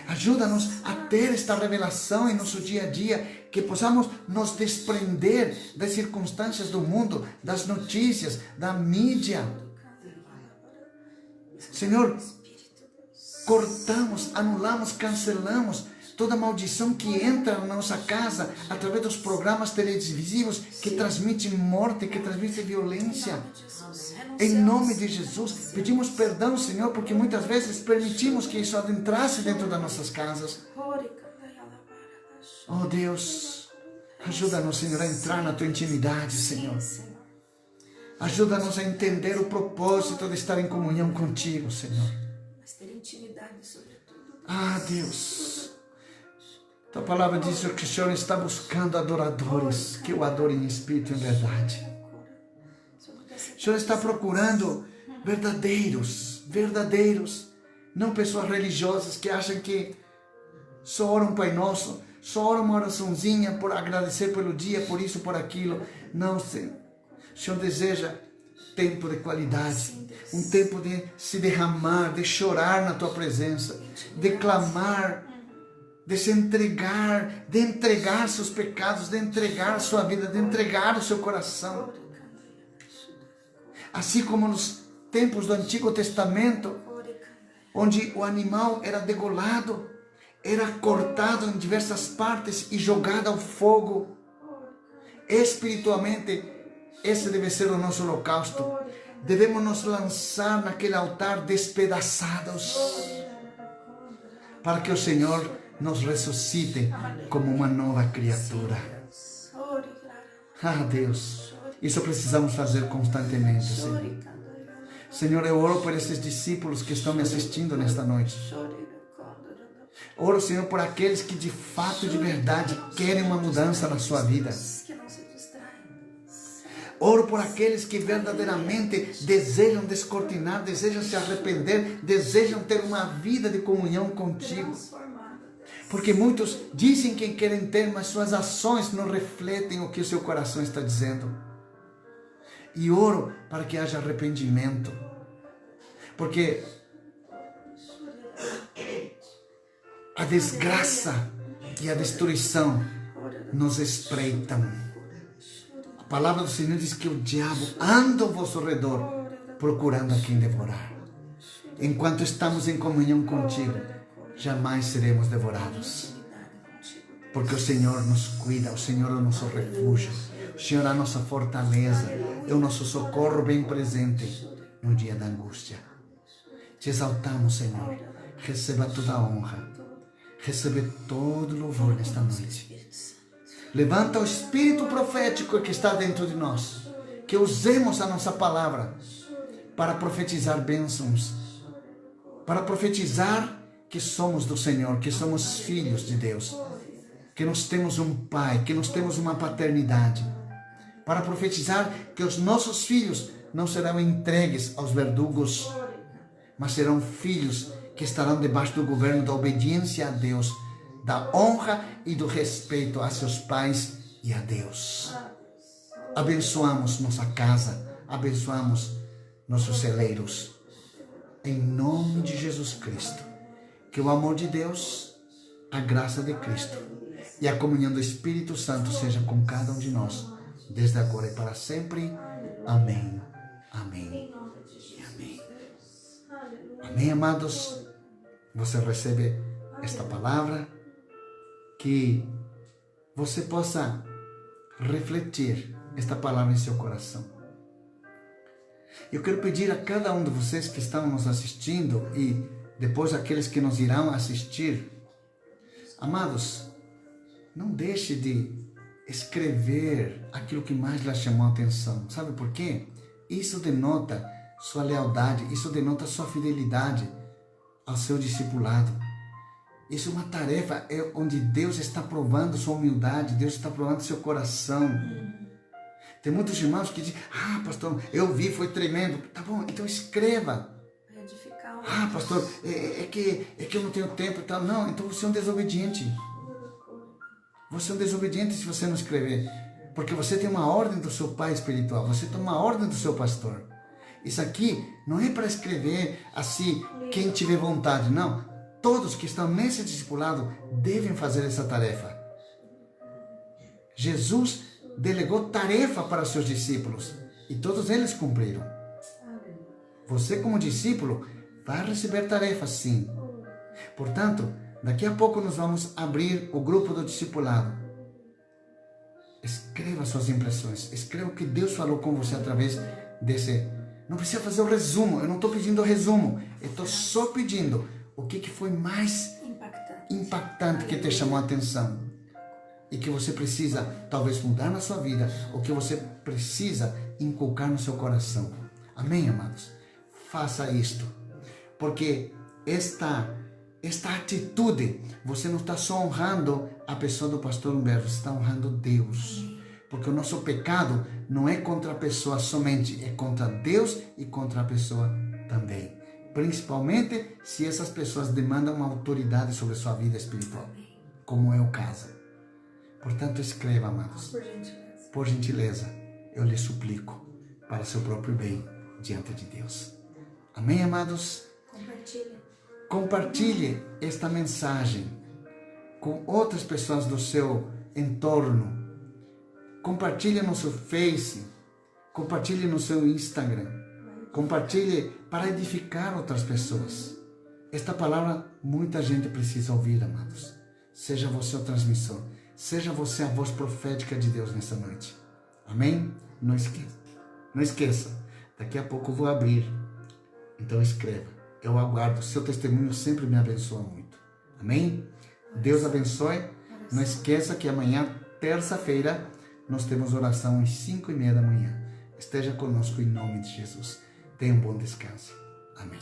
Ajuda-nos a ter esta revelação em nosso dia a dia, que possamos nos desprender das circunstâncias do mundo, das notícias, da mídia. Senhor, cortamos, anulamos, cancelamos toda maldição que entra na nossa casa através dos programas televisivos que transmitem morte, que transmitem violência. Em nome de Jesus, pedimos perdão, Senhor, porque muitas vezes permitimos que isso adentrasse dentro das nossas casas. Oh Deus, ajuda-nos, Senhor, a entrar na Tua intimidade, Senhor. Ajuda-nos a entender o propósito de estar em comunhão contigo, Senhor. Ah, Deus, Tua palavra diz que o Senhor está buscando adoradores que o adorem em espírito e em verdade. O Senhor está procurando verdadeiros, não pessoas religiosas que acham que só oram um Pai Nosso, só oram uma oraçãozinha por agradecer pelo dia, por isso, por aquilo. Não, Senhor. O Senhor deseja tempo de qualidade, um tempo de se derramar, de chorar na Tua presença, de clamar, de se entregar, de entregar seus pecados, de entregar a sua vida, de entregar o seu coração. Assim como nos tempos do Antigo Testamento, onde o animal era degolado, era cortado em diversas partes e jogado ao fogo. Espiritualmente, esse deve ser o nosso holocausto. Devemos nos lançar naquele altar despedaçados, para que o Senhor nos ressuscite como uma nova criatura. Ah, Deus, isso precisamos fazer constantemente, Senhor. Senhor, eu oro por esses discípulos que estão me assistindo nesta noite. Oro, Senhor, por aqueles que de fato, de verdade, querem uma mudança na sua vida. Oro por aqueles que verdadeiramente desejam descortinar, desejam se arrepender, desejam ter uma vida de comunhão contigo. Porque muitos dizem que querem ter, mas suas ações não refletem o que o seu coração está dizendo. E oro para que haja arrependimento. Porque a desgraça e a destruição nos espreitam. A palavra do Senhor diz que o diabo anda ao vosso redor, procurando a quem devorar. Enquanto estamos em comunhão contigo, jamais seremos devorados. Porque o Senhor nos cuida, o Senhor é o nosso refúgio, o Senhor é a nossa fortaleza, é o nosso socorro bem presente no dia da angústia. Te exaltamos, Senhor. Receba toda a honra. Recebe todo o louvor nesta noite. Levanta o espírito profético que está dentro de nós. Que usemos a nossa palavra para profetizar bênçãos. Para profetizar que somos do Senhor, que somos filhos de Deus. Que nós temos um pai, que nós temos uma paternidade. Para profetizar que os nossos filhos não serão entregues aos verdugos, mas serão filhos que estarão debaixo do governo da obediência a Deus, da honra e do respeito a seus pais e a Deus. Abençoamos nossa casa, abençoamos nossos celeiros. Em nome de Jesus Cristo, que o amor de Deus, a graça de Cristo e a comunhão do Espírito Santo seja com cada um de nós, desde agora e para sempre. Amém. Amém. Amém. Amém, amados. Você recebe esta palavra, que você possa refletir esta palavra em seu coração. Eu quero pedir a cada um de vocês que estão nos assistindo e depois aqueles que nos irão assistir, amados, não deixe de escrever aquilo que mais lhe chamou a atenção. Sabe por quê? Isso denota sua lealdade, isso denota sua fidelidade ao seu discipulado. Isso é uma tarefa onde Deus está provando sua humildade, Deus está provando seu coração. Tem muitos irmãos que dizem: ah, pastor, eu vi, foi tremendo. Tá bom, então escreva. Ah, pastor, é que eu não tenho tempo e tal. Não, então você é um desobediente. Você é um desobediente se você não escrever. Porque você tem uma ordem do seu pai espiritual, você tem uma ordem do seu pastor. Isso aqui não é para escrever assim, quem tiver vontade, não. Todos que estão nesse discipulado devem fazer essa tarefa. Jesus delegou tarefa para seus discípulos e todos eles cumpriram. Você, como discípulo, vai receber tarefa, sim. Portanto, daqui a pouco nós vamos abrir o grupo do discipulado. Escreva suas impressões, escreva o que Deus falou com você através desse. Não precisa fazer o resumo, eu não estou pedindo o resumo, eu estou só pedindo o que foi mais impactante que te chamou a atenção e que você precisa talvez mudar na sua vida, ou que você precisa inculcar no seu coração. Amém, amados? Faça isto, porque esta atitude, você não está só honrando a pessoa do pastor Humberto, você está honrando Deus. Porque o nosso pecado não é contra a pessoa somente, é contra Deus e contra a pessoa também. Principalmente se essas pessoas demandam uma autoridade sobre a sua vida espiritual, como é o caso. Portanto, escreva, amados. Por gentileza, eu lhe suplico, para seu próprio bem, diante de Deus. Amém, amados? Compartilhe esta mensagem com outras pessoas do seu entorno. Compartilhe no seu Face, compartilhe no seu Instagram, compartilhe para edificar outras pessoas. Esta palavra muita gente precisa ouvir, amados. Seja você o transmissor, seja você a voz profética de Deus nessa noite. Amém? Não esqueça, daqui a pouco eu vou abrir. Então escreva, eu aguardo, seu testemunho sempre me abençoa muito. Amém? Deus abençoe. Não esqueça que amanhã, terça-feira, nós temos oração às 5:30 da manhã. Esteja conosco em nome de Jesus. Tenha um bom descanso. Amém.